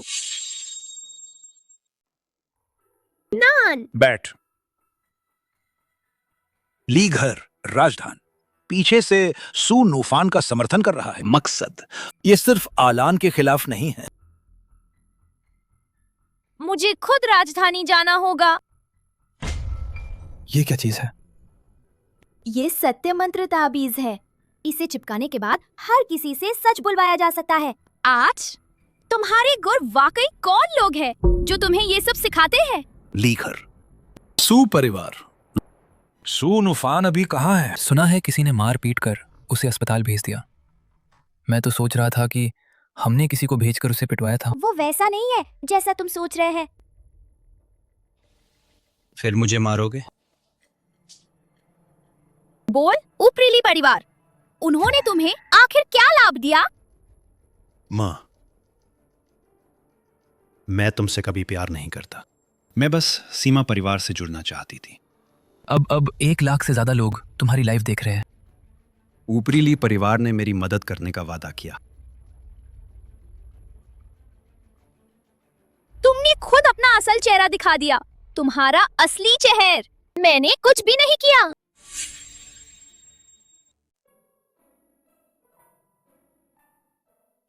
नान। बैठ। ली घर, राजधान, पीछे से सू नूफान का समर्थन कर रहा है। मकसद ये सिर्फ आलान के खिलाफ नहीं है। मुझे खुद राजधानी जाना होगा। ये क्या चीज है? ये सत्य मंत्र ताबीज है। इसे चिपकाने के बाद हर किसी से सच बुलवाया जा सकता है। आज तुम्हारे गुरु वाकई कौन लोग हैं जो तुम्हें ये सब सिखाते हैं? लीकर, सू परिवार। सू नूफान अभी कहाँ है? सुना है किसी ने मार पीट कर उसे अस्पताल भेज दिया। मैं तो सोच रहा था कि हमने किसी को भेजकर उसे पिटवाया था। वो वैसा नहीं है जैसा तुम सोच रहे हैं। फिर मुझे मारोगे? बोल, ऊपरीली परिवार, उन्होंने तुम्हें आखिर क्या लाभ दिया? माँ, मैं तुमसे कभी प्यार नहीं करता। मैं बस सीमा परिवार से जुड़ना चाहती थी। अब 1 लाख से ज्यादा लोग तुम्हारी लाइव देख रहे हैं। ऊपरीली परिवार ने मेरी मदद करने का वादा किया। तुमने खुद अपना असल चेहरा दिखा दिया। तुम्हारा असली चेहरा। मैंने कुछ भी नहीं किया।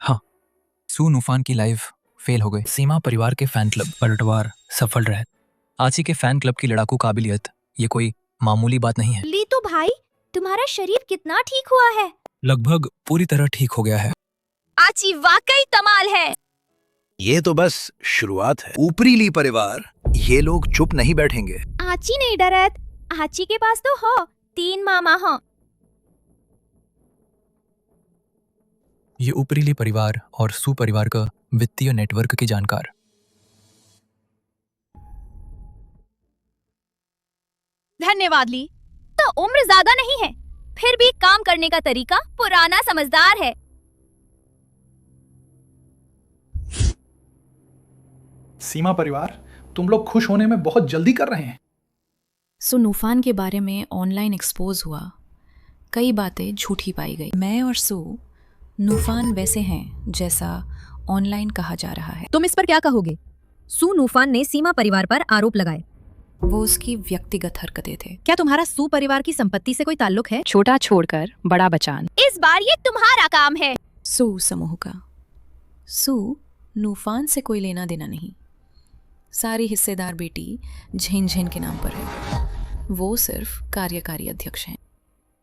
हाँ, सू नूफान की लाइव फेल हो गई। सीमा परिवार के फैन क्लब पलटवार सफल रहे। आची के फैन क्लब की लड़ाकू काबिलियत ये कोई मामूली बात नहीं है। लीतू भाई, तुम्हारा शरीर कितना ठीक हुआ है? लगभग पूरी तरह ठीक हो गया है। आची वाकई कमाल है। ये तो बस शुरुआत है। ऊपरी ली परिवार, ये लोग चुप नहीं बैठेंगे। आची नहीं डरत, आची के पास तो हो 3 मामा हो। ये ऊपरीली परिवार और सुपरिवार का वित्तीय नेटवर्क की जानकार। धन्यवाद ली। तो उम्र ज्यादा नहीं है, फिर भी काम करने का तरीका पुराना समझदार है। सीमा परिवार, तुम लोग खुश होने में बहुत जल्दी कर रहे हैं। सो नूफान के बारे में ऑनलाइन एक्सपोज हुआ, कई बातें झूठी पाई गई। मैं और सू नूफान वैसे हैं जैसा ऑनलाइन कहा जा रहा है। तुम इस पर क्या कहोगे? सू नूफान ने सीमा परिवार पर आरोप लगाए। वो उसकी व्यक्तिगत हरकतें थे। क्या तुम्हारा सू परिवार की संपत्ति से कोई ताल्लुक है? छोटा छोड़कर बड़ा बचान। इस बार ये तुम्हारा काम है। सू समूह का। सू नूफान से कोई लेना देना नहीं। सारी हिस्सेदार बेटी झेन झेन के नाम पर है। वो सिर्फ कार्यकारी अध्यक्ष हैं।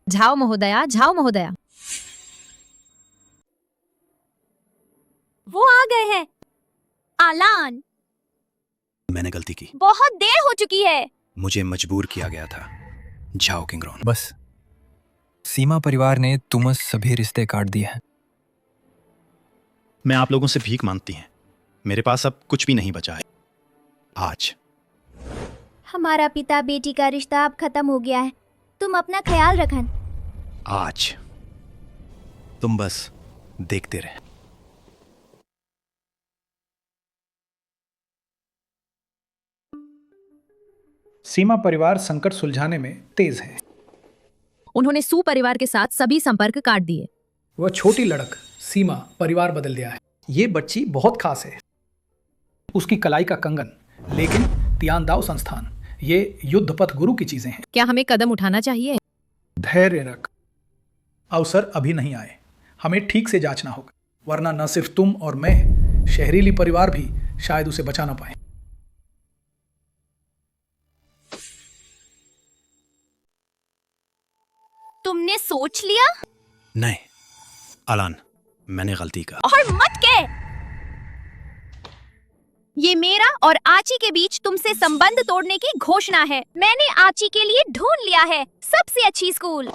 झाओ महोदया, झाओ महोदया। वो आ गए हैं। आलान, मैंने गलती की। बहुत देर हो चुकी है। मुझे मजबूर किया गया था। जाओ किंग्रॉन। बस सीमा परिवार ने तुम सभी रिश्ते काट दिए हैं। मैं आप लोगों से भीख मांगती हैं। मेरे पास अब कुछ भी नहीं बचा है। आज हमारा पिता बेटी का रिश्ता अब खत्म हो गया है। तुम अपना ख्याल रखन। आज तुम बस देखते रहे। सीमा परिवार संकट सुलझाने में तेज है। उन्होंने सू परिवार के साथ सभी संपर्क काट दिए। वह छोटी लड़क सीमा परिवार बदल दिया है। ये बच्ची बहुत खास है। उसकी कलाई का कंगन, लेकिन तियांदाओ संस्थान, ये युद्धपथ गुरु की चीजें हैं। क्या हमें कदम उठाना चाहिए? धैर्य रख। अवसर अभी नहीं आए। हमें ठीक से जांचना होगा, वरना न सिर्फ तुम और मैं, शहरीली परिवार भी शायद उसे बचा ना पाए। तुमने सोच लिया? नहीं अलान, मैंने गलती का। और मत के। ये मेरा और आची के बीच तुमसे संबंध तोड़ने की घोषणा है। मैंने आची के लिए ढूंढ लिया है सबसे अच्छी स्कूल।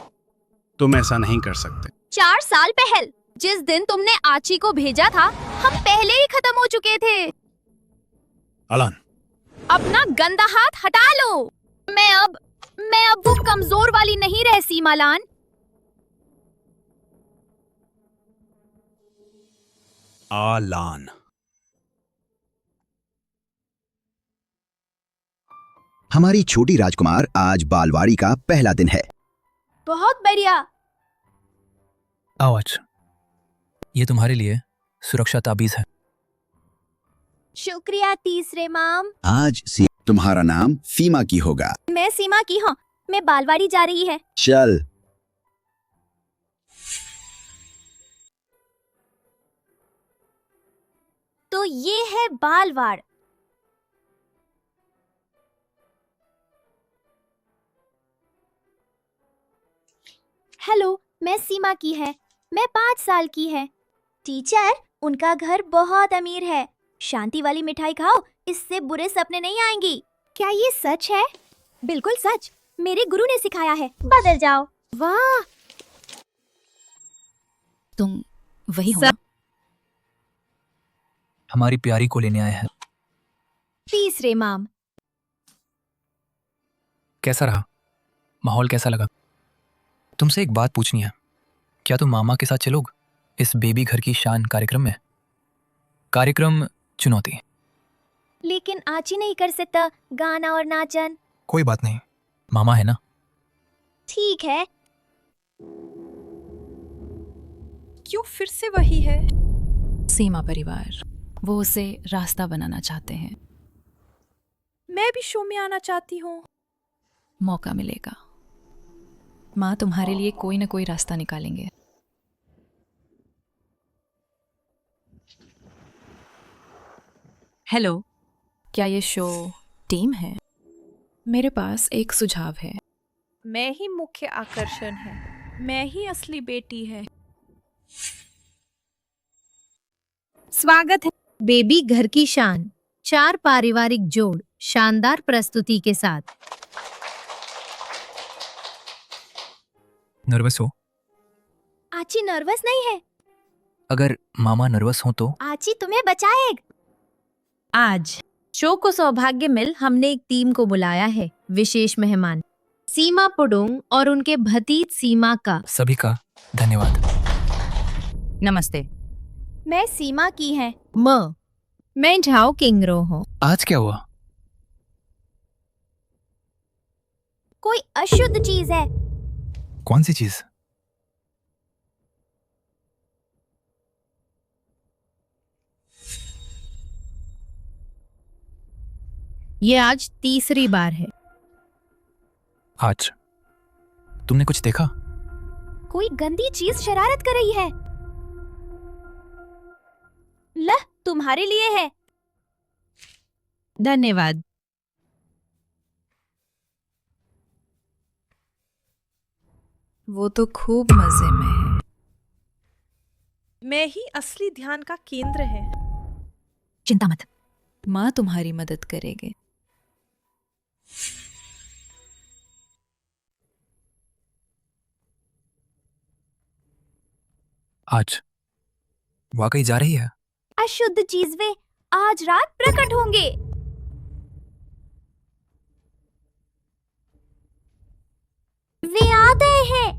तुम ऐसा नहीं कर सकते। 4 साल पहले जिस दिन तुमने आची को भेजा था, हम पहले ही खत्म हो चुके थे। अलान, अपना गंदा हाथ हटा लो। मैं अब वो कमजोर वाली नहीं रह सीमालान। आलान, हमारी छोटी राजकुमार आज बालवाड़ी का पहला दिन है। बहुत बढ़िया। आओ आज, ये तुम्हारे लिए सुरक्षा ताबीज है। शुक्रिया तीसरे माम। आज तुम्हारा नाम सीमा की होगा। मैं सीमा की हूँ। मैं बालवाड़ी जा रही है। चल। तो ये है बालवाड़। हेलो, मैं सीमा की है। मैं 5 साल की है। टीचर, उनका घर बहुत अमीर है। शांति वाली मिठाई खाओ, इससे बुरे सपने नहीं आएंगी। क्या ये सच है? बिल्कुल सच। मेरे गुरु ने सिखाया है। बदल जाओ। वाह, तुम वही हो ना? हमारी प्यारी को लेने आए हैं। तीसरे माम। कैसा रहा? माहौल कैसा लगा? तुमसे एक बात पूछनी है। क्या तुम मामा के साथ चलोगे इस बेबी घर की शान कार्यक्रम में? कार्यक्रम चुनौती। लेकिन आची नहीं कर सकता गाना और नाचन। कोई बात नहीं, मामा है ना। ठीक है। क्यों फिर से वही है? सीमा परिवार, वो उसे रास्ता बनाना चाहते हैं। मैं भी शो में आना चाहती हूँ। मौका मिलेगा। माँ तुम्हारे लिए कोई ना कोई रास्ता निकालेंगे। हेलो, क्या ये शो टीम है? मेरे पास एक सुझाव है। मैं ही मुख्य आकर्षण है। मैं ही असली बेटी है। स्वागत है। बेबी घर की शान, 4 पारिवारिक जोड़ शानदार प्रस्तुति के साथ। नर्वस हो? आची नर्वस नहीं है। अगर मामा नर्वस हो तो? आची तुम्हें बचाएगा। आज शो को सौभाग्य मिल हमने एक टीम को बुलाया है। विशेष मेहमान सीमा पुडुंग और उनके भतीज सीमा का। सभी का धन्यवाद। नमस्ते। मैं सीमा की है। मैं झाओ किंगरो हूँ। आज क्या हुआ? कोई अशुद्ध चीज है। कौन सी चीज? ये आज तीसरी बार है। आज तुमने कुछ देखा? कोई गंदी चीज शरारत कर रही है। लह, तुम्हारे लिए है। धन्यवाद। वो तो खूब मजे में है। मैं ही असली ध्यान का केंद्र है। चिंता मत, माँ तुम्हारी मदद करेगी। आज वाकई जा रही है? अशुद्ध चीज वे आज रात प्रकट होंगे। वे आ गए हैं।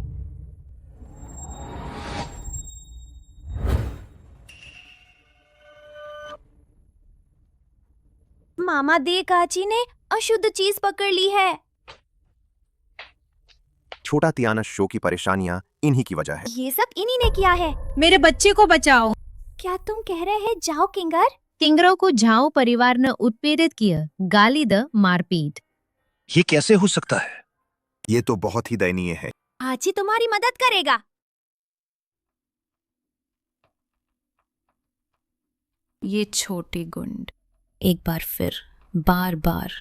मामा देख, आची ने अशुद्ध चीज पकड़ ली है। छोटा तियाना शो की परेशानियां इन्हीं की वजह है। ये सब इन्हीं ने किया है। मेरे बच्चे को बचाओ। क्या तुम कह रहे हैं जाओ किंगर? किंगरो को झाओ परिवार ने उत्पीड़ित किया, गाली द मारपीट। ये कैसे हो सकता है? ये तो बहुत ही दयनीय है। आची तुम्हारी मदद करेगा। ये छोटी गुंड एक बार फिर बार बार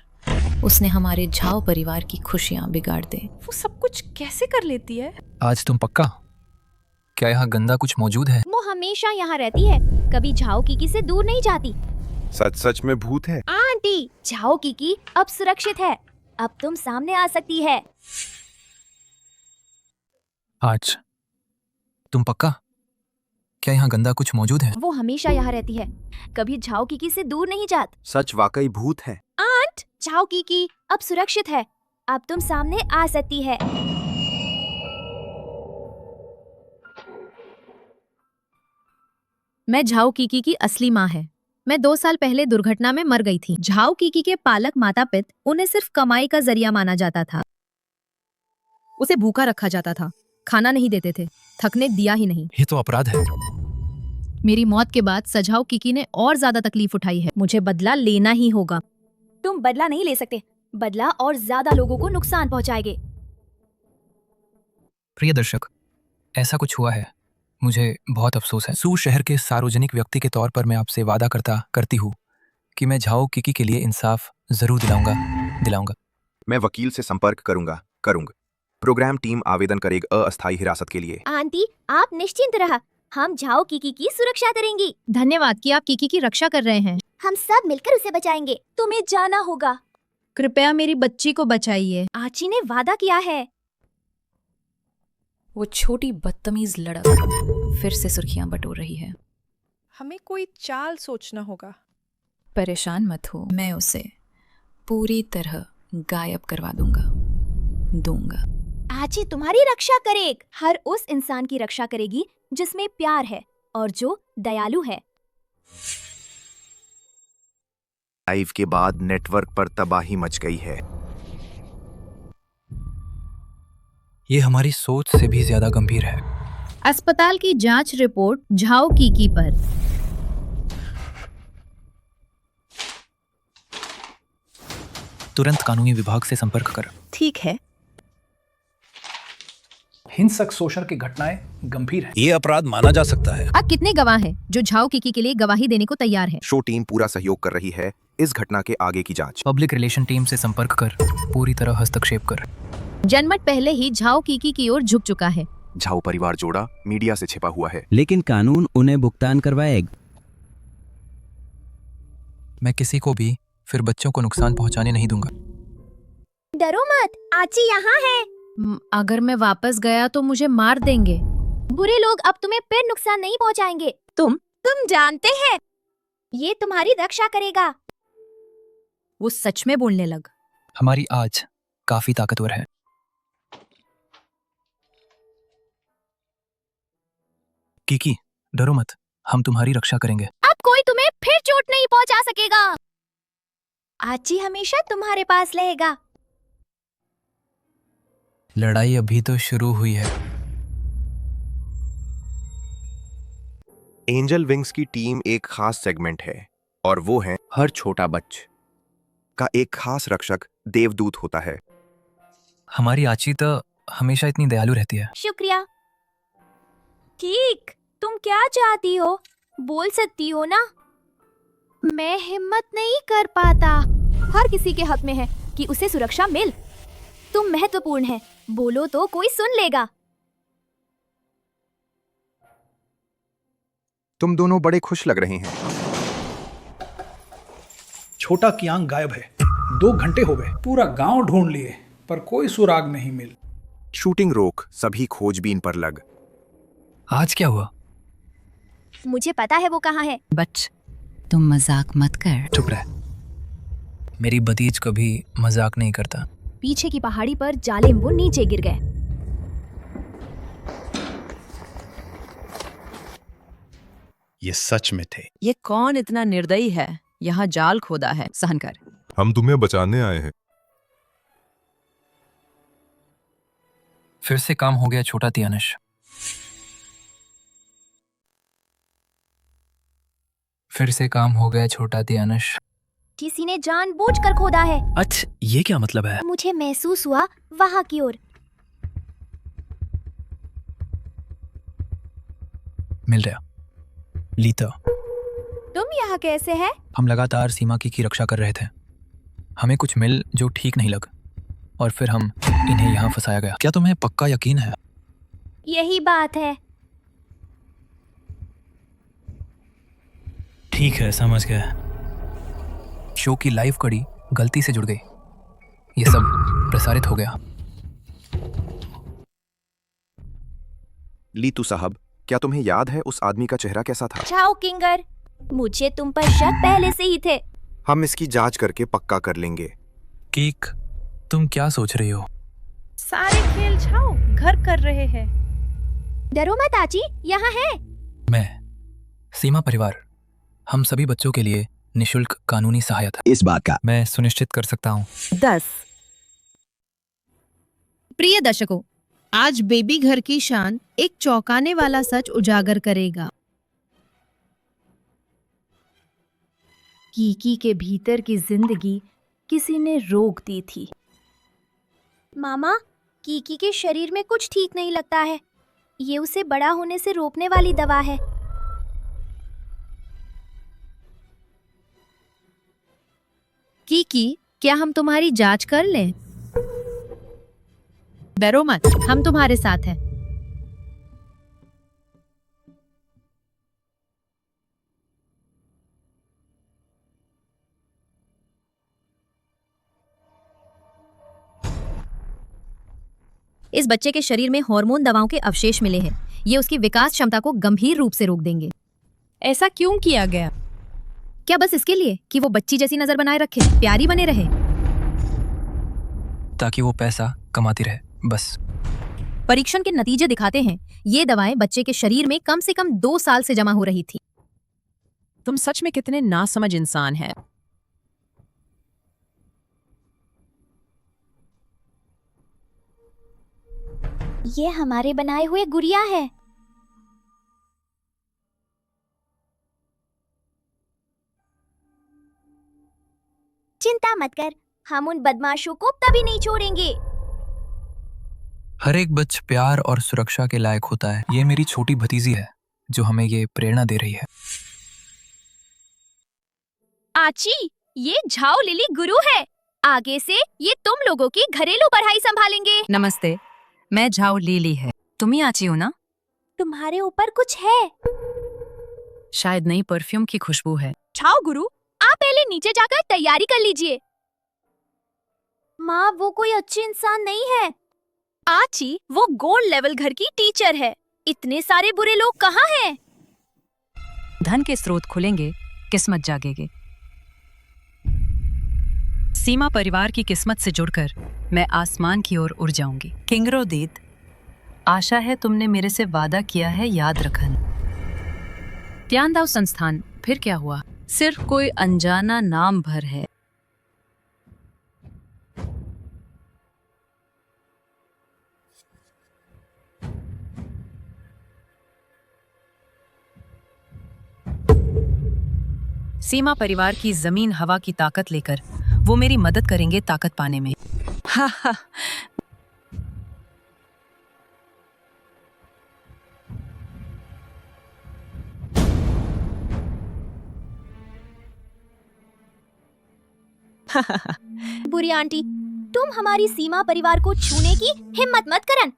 उसने हमारे झाओ परिवार की खुशियां बिगाड़ दे। वो सब कुछ कैसे कर लेती है? आज तुम पक्का? क्या यहाँ गंदा कुछ मौजूद है? वो हमेशा यहाँ रहती है, कभी झाओ कीकी से दूर नहीं जाती। सच सच में भूत है। आंटी, झाओ कीकी अब सुरक्षित है। अब तुम सामने आ सकती है। आज तुम पक्का? क्या यहाँ गंदा कुछ मौजूद है? वो हमेशा यहाँ रहती है, कभी झाओ कीकी से दूर नहीं जाती। सच वाकई भूत है। आंट, झाओ कीकी अब सुरक्षित है। अब तुम सामने आ सकती है। मैं झाओ कीकी की असली माँ है। मैं 2 साल पहले दुर्घटना में मर गई थी। झाओ कीकी के पालक माता पिता उन्हें सिर्फ कमाई का जरिया माना जाता था। उसे भूखा रखा जाता था, खाना नहीं देते थे, थकने दिया ही नहीं। ये तो अपराध है। मेरी मौत के बाद सझाओ कीकी ने और ज्यादा तकलीफ उठाई है। मुझे बदला लेना ही होगा। तुम बदला नहीं ले सकते। बदला और ज्यादा लोगों को नुकसान पहुंचाएंगे। प्रिय दर्शक, ऐसा कुछ हुआ है, मुझे बहुत अफसोस है। सू शहर के सार्वजनिक व्यक्ति के तौर पर मैं आपसे वादा करती हूँ कि मैं झाओ कीकी के लिए इंसाफ जरूर दिलाऊंगा। मैं वकील से संपर्क करूंगा। प्रोग्राम टीम आवेदन करेगी अस्थायी हिरासत के लिए। आंटी, आप निश्चिंत रहा, हम झाओ कीकी की सुरक्षा करेंगी। धन्यवाद कि आप कीकी की रक्षा कर रहे हैं। हम सब मिलकर उसे बचाएंगे। तुम्हें जाना होगा। कृपया मेरी बच्ची को बचाइए। आची ने वादा किया है। वो छोटी बदतमीज लड़क फिर से सुर्खियां बटोर रही है। हमें कोई चाल सोचना होगा। परेशान मत हो, मैं उसे पूरी तरह गायब करवा दूंगा। आची तुम्हारी रक्षा करेगी। हर उस इंसान की रक्षा करेगी जिसमें प्यार है और जो दयालु है। लाइव के बाद नेटवर्क पर तबाही मच गई है। ये हमारी सोच से भी ज्यादा गंभीर है। अस्पताल की जांच रिपोर्ट झाओ कीकी पर। तुरंत कानूनी विभाग से संपर्क कर। ठीक है। हिंसक शोषण की घटनाएं गंभीर हैं। ये अपराध माना जा सकता है। अब कितने गवाह हैं जो झाओ कीकी के लिए गवाही देने को तैयार हैं? शो टीम पूरा सहयोग कर रही है इस घटना के आगे की जांच। पब्लिक रिलेशन टीम से संपर्क कर, पूरी तरह हस्तक्षेप कर। जनमत पहले ही झाओ कीकी की ओर झुक चुका है। झाओ परिवार जोड़ा मीडिया से छिपा हुआ है, लेकिन कानून उन्हें भुगतान करवाएगा। मैं किसी को भी फिर बच्चों को नुकसान पहुंचाने नहीं दूंगा। डरो मत, आची यहाँ है। अगर मैं वापस गया तो मुझे मार देंगे। बुरे लोग अब तुम्हें फिर नुकसान नहीं पहुंचाएंगे। तुम जानते हैं, ये तुम्हारी रक्षा करेगा। वो सच में बोलने लग। हमारी आज काफी ताकतवर है। कीकी, डरो मत, हम तुम्हारी रक्षा करेंगे। अब कोई तुम्हें फिर चोट नहीं पहुंचा सकेगा। आची हमेशा तुम्हारे पास रहेगा। लड़ाई अभी तो शुरू हुई है। एंजल विंग्स की टीम एक खास सेगमेंट है और वो है हर छोटा बच्च का एक खास रक्षक देवदूत होता है। हमारी आची तो हमेशा इतनी दयालु रहती है। शुक्रिया। ठीक, तुम क्या चाहती हो? बोल सकती हो ना? मैं हिम्मत नहीं कर पाता। हर किसी के हक में है कि उसे सुरक्षा मिल। तुम महत्वपूर्ण है, बोलो तो कोई सुन लेगा। तुम दोनों बड़े खुश लग रहे हैं। छोटा कियांग गायब है। 2 घंटे हो गए, पूरा गांव ढूंढ लिए पर कोई सुराग नहीं मिल। शूटिंग रोक, सभी खोजबीन पर लग। आज क्या हुआ? मुझे पता है वो कहाँ है। बच, तुम मजाक मत कर। चुप रह। मेरी भतीज कभी मजाक नहीं करता। पीछे की पहाड़ी पर जालिम वो नीचे गिर गए। ये सच में थे। ये कौन इतना निर्दयी है? यहाँ जाल खोदा है, सहन कर। हम तुम्हें बचाने आए हैं। फिर से काम हो गया छोटा तियानश। फिर से काम हो गया छोटा तियानश। किसी ने जानबूझकर खोदा है। अच्छा, ये क्या मतलब है? मुझे महसूस हुआ वहां की ओर। मिल गया। लीता, तुम यहाँ कैसे है? हम लगातार सीमा की रक्षा कर रहे थे। हमें कुछ मिल जो ठीक नहीं लग और फिर हम इन्हें यहाँ फंसाया गया। क्या तुम्हें पक्का यकीन है? यही बात है। ठीक है, समझ गया। शो की लाइव कड़ी गलती से जुड़ गई। ये सब प्रसारित हो गया। लीतू साहब, क्या तुम्हें याद है उस आदमी का चेहरा कैसा था? जाओ किंगर, मुझे तुम पर शक पहले से ही थे। हम इसकी जांच करके पक्का कर लेंगे। कीक, तुम क्या सोच रही हो? सारे खेल छाओ घर कर रहे हैं। डरो मत आची, यहाँ है। मैं, सीमा परिवार, हम सभी बच्चों के लिए निशुल्क कानूनी सहायता इस बात का मैं सुनिश्चित कर सकता हूँ। 10। प्रिय दर्शकों, आज बेबी घर की शान एक चौंकाने वाला सच उजागर करेगा। कीकी के भीतर की जिंदगी किसी ने रोक दी थी। मामा, कीकी के शरीर में कुछ ठीक नहीं लगता है। ये उसे बड़ा होने से रोकने वाली दवा है। कीकी, क्या हम तुम्हारी जांच कर लें? डरो मत, हम तुम्हारे साथ हैं। इस बच्चे के शरीर में हार्मोन दवाओं के अवशेष मिले हैं। ये उसकी विकास क्षमता को गंभीर रूप से रोक देंगे। ऐसा क्यों किया गया? क्या बस इसके लिए कि वो बच्ची जैसी नजर बनाए रखे, प्यारी बने रहे? ताकि वो पैसा कमाती रहे, बस। परीक्षण के नतीजे दिखाते हैं ये दवाएं बच्चे के शरीर में कम से कम 2 साल से जमा हो रही थी। तुम सच में कितने नासमझ इंसान हैं। ये हमारे बनाए हुए गुड़िया है। चिंता मत कर, हम उन बदमाशों को कभी नहीं छोड़ेंगे। हर एक बच्चा प्यार और सुरक्षा के लायक होता है। ये मेरी छोटी भतीजी है जो हमें ये प्रेरणा दे रही है। आची, ये झाओ लिली गुरु है। आगे से ये तुम लोगों की घरेलू पढ़ाई संभालेंगे। नमस्ते, मैं झाओ लीली है। तुम ही आची हो ना? तुम्हारे ऊपर कुछ है। शायद नई परफ्यूम की खुशबू है। छाओ गुरु, आप पहले नीचे जाकर तैयारी कर लीजिए। माँ, वो कोई अच्छी इंसान नहीं है। आची वो गोल्ड लेवल घर की टीचर है। इतने सारे बुरे लोग कहाँ हैं? धन के स्रोत खुलेंगे, किस्मत जागेगी। सीमा परिवार की किस्मत से जुड़कर मैं आसमान की ओर उड़ जाऊंगी। किंग्रोदीत, आशा है तुमने मेरे से वादा किया है, याद रखन। त्यानदाव संस्थान, फिर क्या हुआ? सिर्फ कोई अनजाना नाम भर है। सीमा परिवार की जमीन हवा की ताकत लेकर वो मेरी मदद करेंगे ताकत पाने में। हा हा। बुरी आंटी, तुम हमारी सीमा परिवार को छूने की हिम्मत मत करन।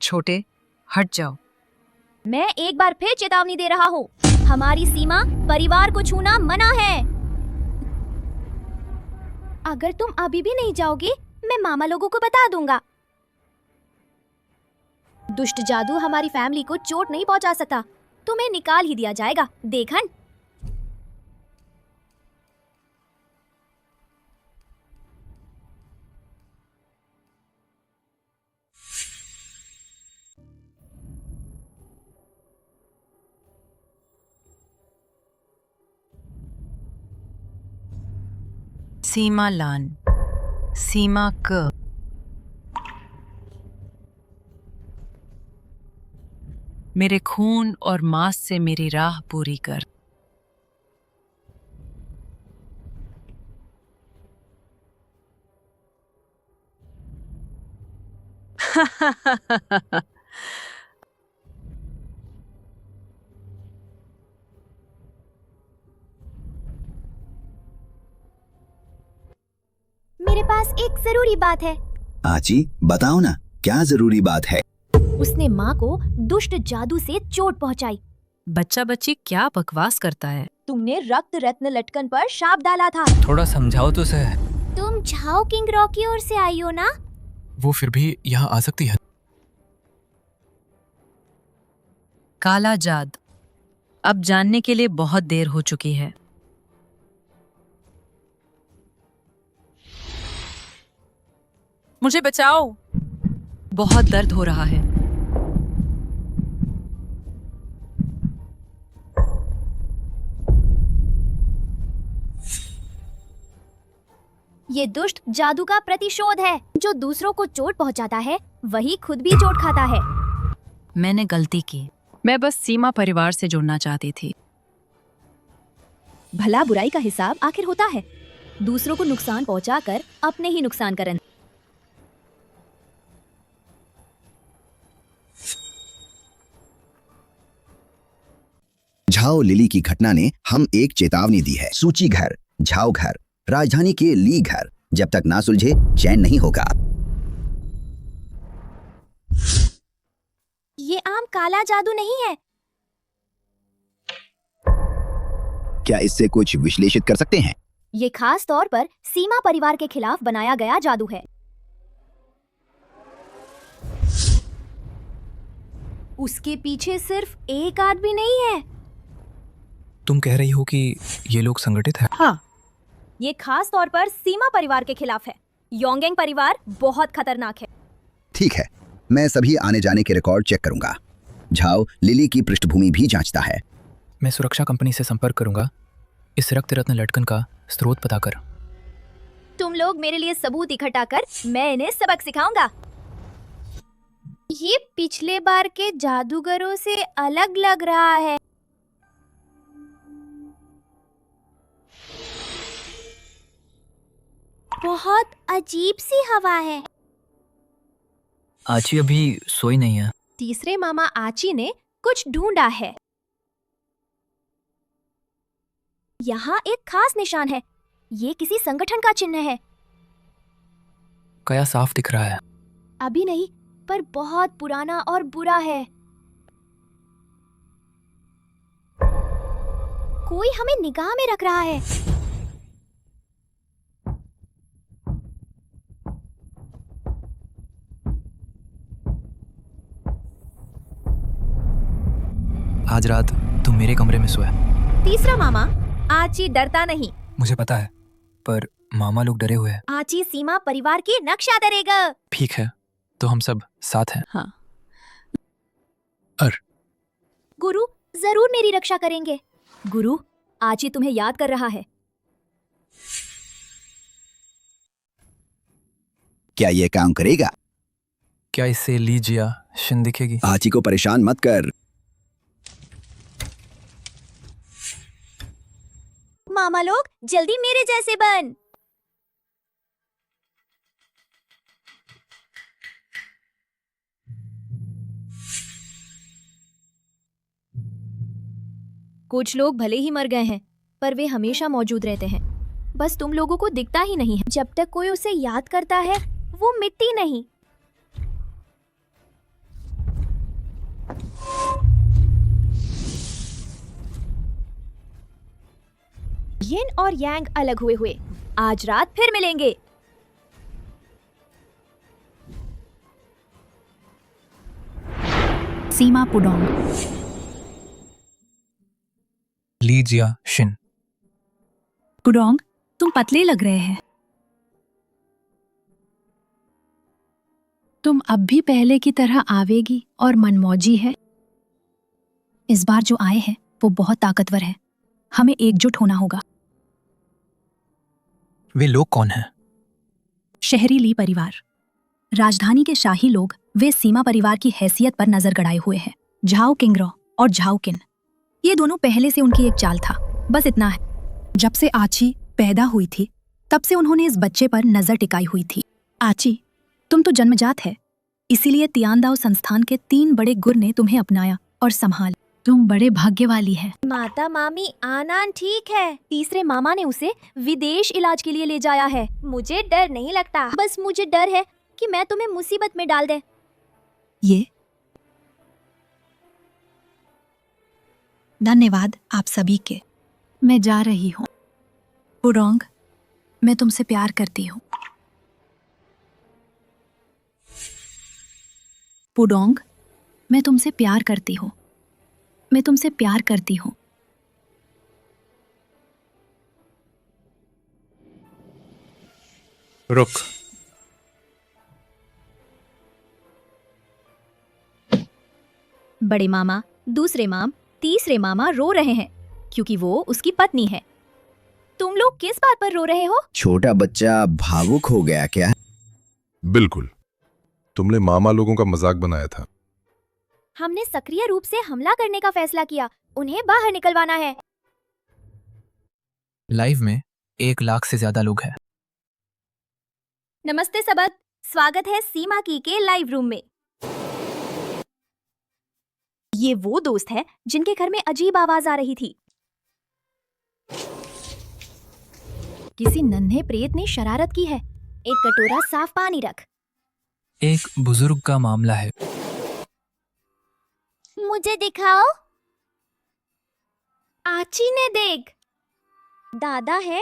छोटे, हट जाओ। मैं एक बार फिर चेतावनी दे रहा हूँ, हमारी सीमा परिवार को छूना मना है। अगर तुम अभी भी नहीं जाओगे, मैं मामा लोगों को बता दूंगा। दुष्ट जादू हमारी फैमिली को चोट नहीं पहुंचा सकता, तुम्हें निकाल ही दिया जाएगा, देखन। सीमा लान, सीमा क। मेरे खून और मांस से मेरी राह पूरी कर। मेरे पास एक जरूरी बात है। आची, बताओ ना, क्या जरूरी बात है? उसने माँ को दुष्ट जादू से चोट पहुंचाई। बच्चा बच्ची क्या बकवास करता है? तुमने रक्त रत्न लटकन पर शाप डाला था। थोड़ा समझाओ तो सह। तुम झाओ किंग रॉ की ओर से आई हो ना? वो फिर भी यहाँ आ सकती है। काला जाद, अब जानने के लिए बहुत देर हो चुकी है। मुझे बचाओ, बहुत दर्द हो रहा है। ये दुष्ट जादू का प्रतिशोध है। जो दूसरों को चोट पहुंचाता है, वही खुद भी चोट खाता है। मैंने गलती की। मैं बस सीमा परिवार से जुड़ना चाहती थी। भला बुराई का हिसाब आखिर होता है। दूसरों को नुकसान पहुंचाकर अपने ही नुकसान करन। झाओ लिली की घटना ने हम एक चेतावनी दी है। सूची घर, झाओ घर, राजधानी के ली घर, जब तक ना सुलझे चैन नहीं होगा। ये आम काला जादू नहीं है। क्या इससे कुछ विश्लेषित कर सकते हैं? ये खास तौर पर सीमा परिवार के खिलाफ बनाया गया जादू है। उसके पीछे सिर्फ एक आदमी नहीं है। तुम कह रही हो कि ये लोग संगठित है? हाँ, ये खास तौर पर सीमा परिवार के खिलाफ है। योंगेंग परिवार बहुत खतरनाक है। ठीक है, मैं सभी आने जाने के रिकॉर्ड चेक करूंगा। झाओ लिली की पृष्ठभूमि भी जांचता है। मैं सुरक्षा कंपनी से संपर्क करूंगा, इस रक्त रत्न लटकन का स्रोत पता कर। तुम लोग मेरे लिए सबूत इकट्ठा कर, मैं इन्हें सबक सिखाऊंगा। ये पिछले बार के जादूगरों से अलग लग रहा है। बहुत अजीब सी हवा है। आची अभी सोई नहीं है। तीसरे मामा आची ने कुछ ढूंढा है। यहाँ एक खास निशान है। ये किसी संगठन का चिन्ह है। कया साफ दिख रहा है। अभी नहीं, पर बहुत पुराना और बुरा है। कोई हमें निगाह में रख रहा है। आज रात तुम मेरे कमरे में सोया। तीसरा मामा, आची डरता नहीं। मुझे पता है, पर मामा लोग डरे हुए हैं। आची सीमा परिवार की रक्षा करेगा। ठीक है, तो हम सब साथ हैं। हाँ। गुरु जरूर मेरी रक्षा करेंगे। गुरु, आची तुम्हें याद कर रहा है। क्या ये काम करेगा? क्या इससे लीजिया शिन दिखेगी? आची को परेशान मत कर। मामा लोग जल्दी मेरे जैसे बन। कुछ लोग भले ही मर गए हैं, पर वे हमेशा मौजूद रहते हैं। बस तुम लोगों को दिखता ही नहीं है। जब तक कोई उसे याद करता है, वो मिटती नहीं। यिन और यांग अलग हुए हुए आज रात फिर मिलेंगे। सीमा पुडोंग। लीजिया शिन। पुडोंग, तुम पतले लग रहे हैं। तुम अब भी पहले की तरह आवेगी और मनमौजी है। इस बार जो आए हैं वो बहुत ताकतवर है। हमें एकजुट होना होगा। वे लोग कौन हैं? शहरी ली परिवार, राजधानी के शाही लोग। वे सीमा परिवार की हैसियत पर नजर गड़ाए हुए हैं। झाओ किंग्रो और झाओ किन, ये दोनों पहले से उनकी एक चाल था। बस इतना है, जब से आची पैदा हुई थी तब से उन्होंने इस बच्चे पर नजर टिकाई हुई थी। आची, तुम तो जन्मजात है, इसीलिए तियानदाओ संस्थान के 3 बड़े गुर ने तुम्हें अपनाया और संभाल। तुम बड़े भाग्य वाली है। माता मामी, आनान ठीक है। तीसरे मामा ने उसे विदेश इलाज के लिए ले जाया है। मुझे डर नहीं लगता, बस मुझे डर है कि मैं तुम्हें मुसीबत में डाल दे। ये धन्यवाद आप सभी के। मैं जा रही हूँ। पुडोंग, मैं तुमसे प्यार करती हूँ। पुडोंग, मैं तुमसे प्यार करती हूँ। मैं तुमसे प्यार करती हूँ। रुक। बड़े मामा, दूसरे माम, तीसरे मामा रो रहे हैं क्योंकि वो उसकी पत्नी है। तुम लोग किस बात पर रो रहे हो? छोटा बच्चा भावुक हो गया क्या? बिल्कुल, तुमने मामा लोगों का मजाक बनाया था। हमने सक्रिय रूप से हमला करने का फैसला किया। उन्हें बाहर निकलवाना है। लाइव में 1 लाख से ज्यादा लोग हैं। नमस्ते सबक, स्वागत है सीमा की के लाइव रूम में। ये वो दोस्त है जिनके घर में अजीब आवाज आ रही थी। किसी नन्हे प्रेत ने शरारत की है। एक कटोरा साफ पानी रख। एक बुजुर्ग का मामला है। मुझे दिखाओ। आची ने देख। दादा है।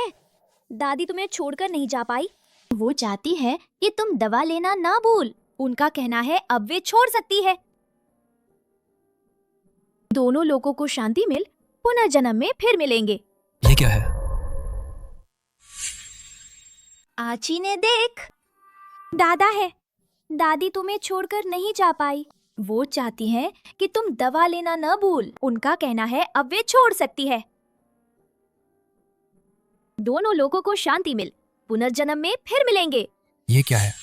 दादी तुम्हें छोड़कर नहीं जा पाई। वो चाहती है कि तुम दवा लेना ना भूल। उनका कहना है अब वे छोड़ सकती है। दोनों लोगों को शांति मिल, पुनर्जन्म में फिर मिलेंगे। ये क्या है? आची ने देख। दादा है। दादी तुम्हें छोड़कर नहीं जा पाई। वो चाहती हैं कि तुम दवा लेना न भूल। उनका कहना है अब वे छोड़ सकती है। दोनों लोगों को शांति मिल, पुनर्जन्म में फिर मिलेंगे। ये क्या है?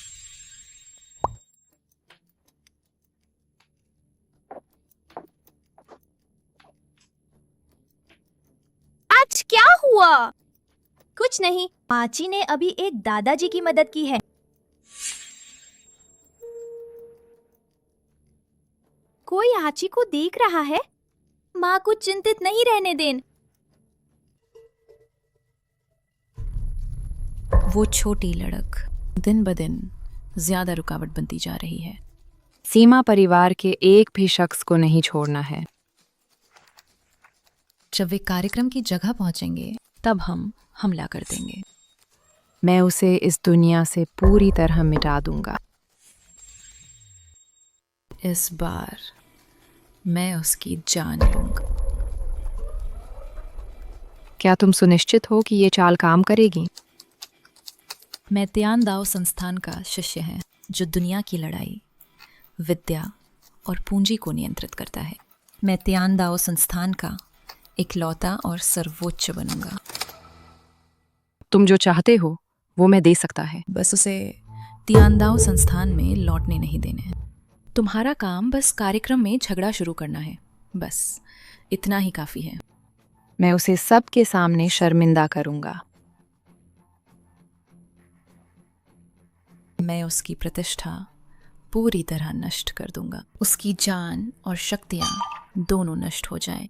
आज क्या हुआ? कुछ नहीं। आची ने अभी एक दादाजी की मदद की है। कोई आची को देख रहा है। माँ को चिंतित नहीं रहने देन। वो छोटी लड़क दिन ब दिन ज्यादा रुकावट बनती जा रही है। सीमा परिवार के एक भी शख्स को नहीं छोड़ना है। जब वे कार्यक्रम की जगह पहुंचेंगे तब हम हमला कर देंगे। मैं उसे इस दुनिया से पूरी तरह मिटा दूंगा। इस बार मैं उसकी जान लूंगा। क्या तुम सुनिश्चित हो कि ये चाल काम करेगी? मैं तियानदाओ संस्थान का शिष्य है जो दुनिया की लड़ाई, विद्या और पूंजी को नियंत्रित करता है। मैं तियानदाओ संस्थान का इकलौता और सर्वोच्च बनूंगा। तुम जो चाहते हो वो मैं दे सकता है। बस उसे तियानदाओ संस्थान में लौटने नहीं देने। तुम्हारा काम बस कार्यक्रम में झगड़ा शुरू करना है, बस इतना ही काफी है। मैं उसे सबके सामने शर्मिंदा करूंगा। मैं उसकी प्रतिष्ठा पूरी तरह नष्ट कर दूंगा। उसकी जान और शक्तियां दोनों नष्ट हो जाएं।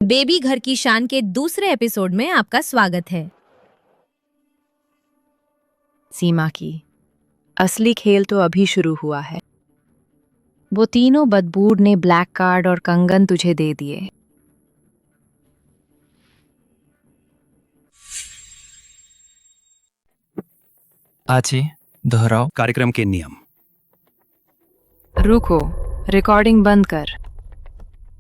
बेबी घर की शान के दूसरे एपिसोड में आपका स्वागत है। सीमा की असली खेल तो अभी शुरू हुआ है। वो तीनों बदबूड ने ब्लैक कार्ड और कंगन तुझे दे दिए। आची, दोहराओ कार्यक्रम के नियम। रुको, रिकॉर्डिंग बंद कर।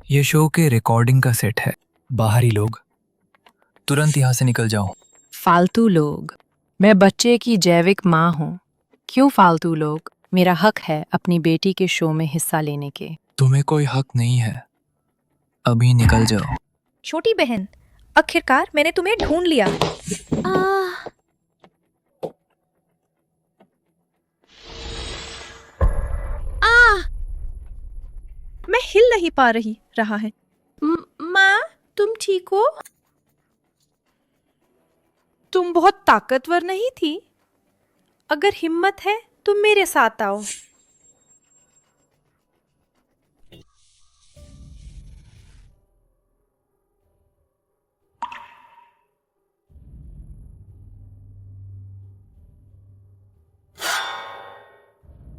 ये शो के रिकॉर्डिंग का सेट है। बाहरी लोग तुरंत यहाँ से निकल जाओ। फालतू लोग। मैं बच्चे की जैविक माँ हूँ। क्यों फालतू लोग? मेरा हक है अपनी बेटी के शो में हिस्सा लेने के। तुम्हें कोई हक नहीं है। अभी निकल जाओ। छोटी बहन, आखिरकार मैंने तुम्हें ढूंढ लिया। मैं हिल नहीं पा रहा है। माँ, तुम ठीक हो? तुम बहुत ताकतवर नहीं थी। अगर हिम्मत है तुम मेरे साथ आओ।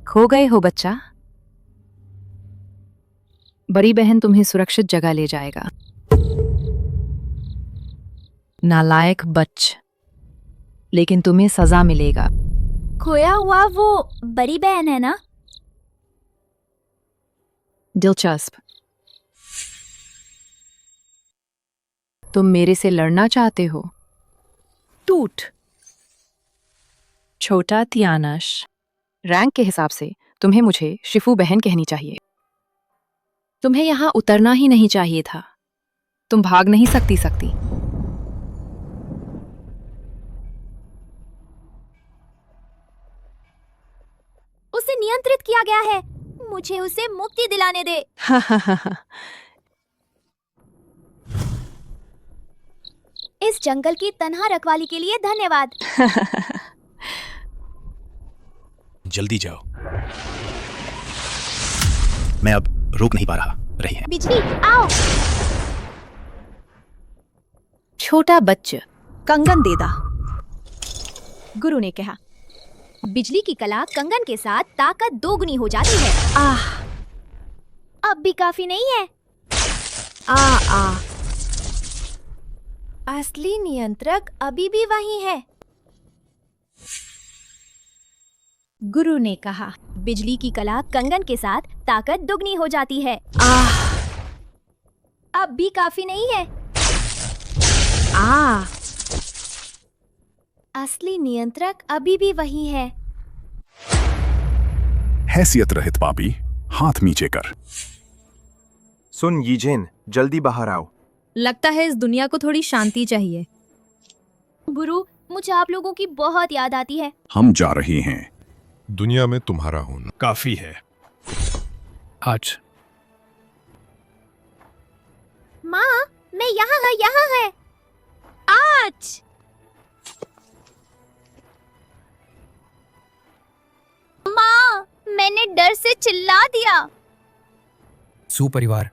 खो गए हो बच्चा? बड़ी बहन तुम्हें सुरक्षित जगह ले जाएगा। नालायक बच, लेकिन तुम्हें सजा मिलेगा। खोया हुआ वो बड़ी बहन है ना? दिलचस्प। तुम मेरे से लड़ना चाहते हो? टूट। छोटा तियानश, रैंक के हिसाब से तुम्हें मुझे शिफू बहन कहनी चाहिए। तुम्हें यहां उतरना ही नहीं चाहिए था। तुम भाग नहीं सकती। उसे नियंत्रित किया गया है। मुझे उसे मुक्ति दिलाने दे। इस जंगल की तन्हा रखवाली के लिए धन्यवाद। जल्दी जाओ। मैं अब रोक नहीं पा रही है। बिजली, आओ। छोटा बच्चा, कंगन दे दा, गुरु ने कहा। बिजली की कला कंगन के साथ ताकत दोगुनी हो जाती है। अब भी काफी नहीं है। असली नियंत्रक अभी भी वही है। गुरु ने कहा, बिजली की कला कंगन के साथ ताकत दुगनी हो जाती है। अब भी काफी नहीं है। असली नियंत्रक अभी भी वही है। हैसियत रहित पापी, हाथ नीचे कर। सुन यीजेन, जल्दी बाहर आओ। लगता है इस दुनिया को थोड़ी शांति चाहिए। गुरु, मुझे आप लोगों की बहुत याद आती है। हम जा रहे हैं। दुनिया में तुम्हारा होना काफी है। आज माँ, मैं यहाँ है। आज माँ, मैंने डर से चिल्ला दिया। सू परिवार,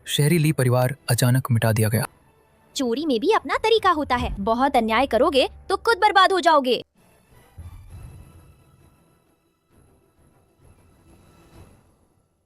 शहरी ली परिवार अचानक मिटा दिया गया। चोरी में भी अपना तरीका होता है। बहुत अन्याय करोगे तो खुद बर्बाद हो जाओगे।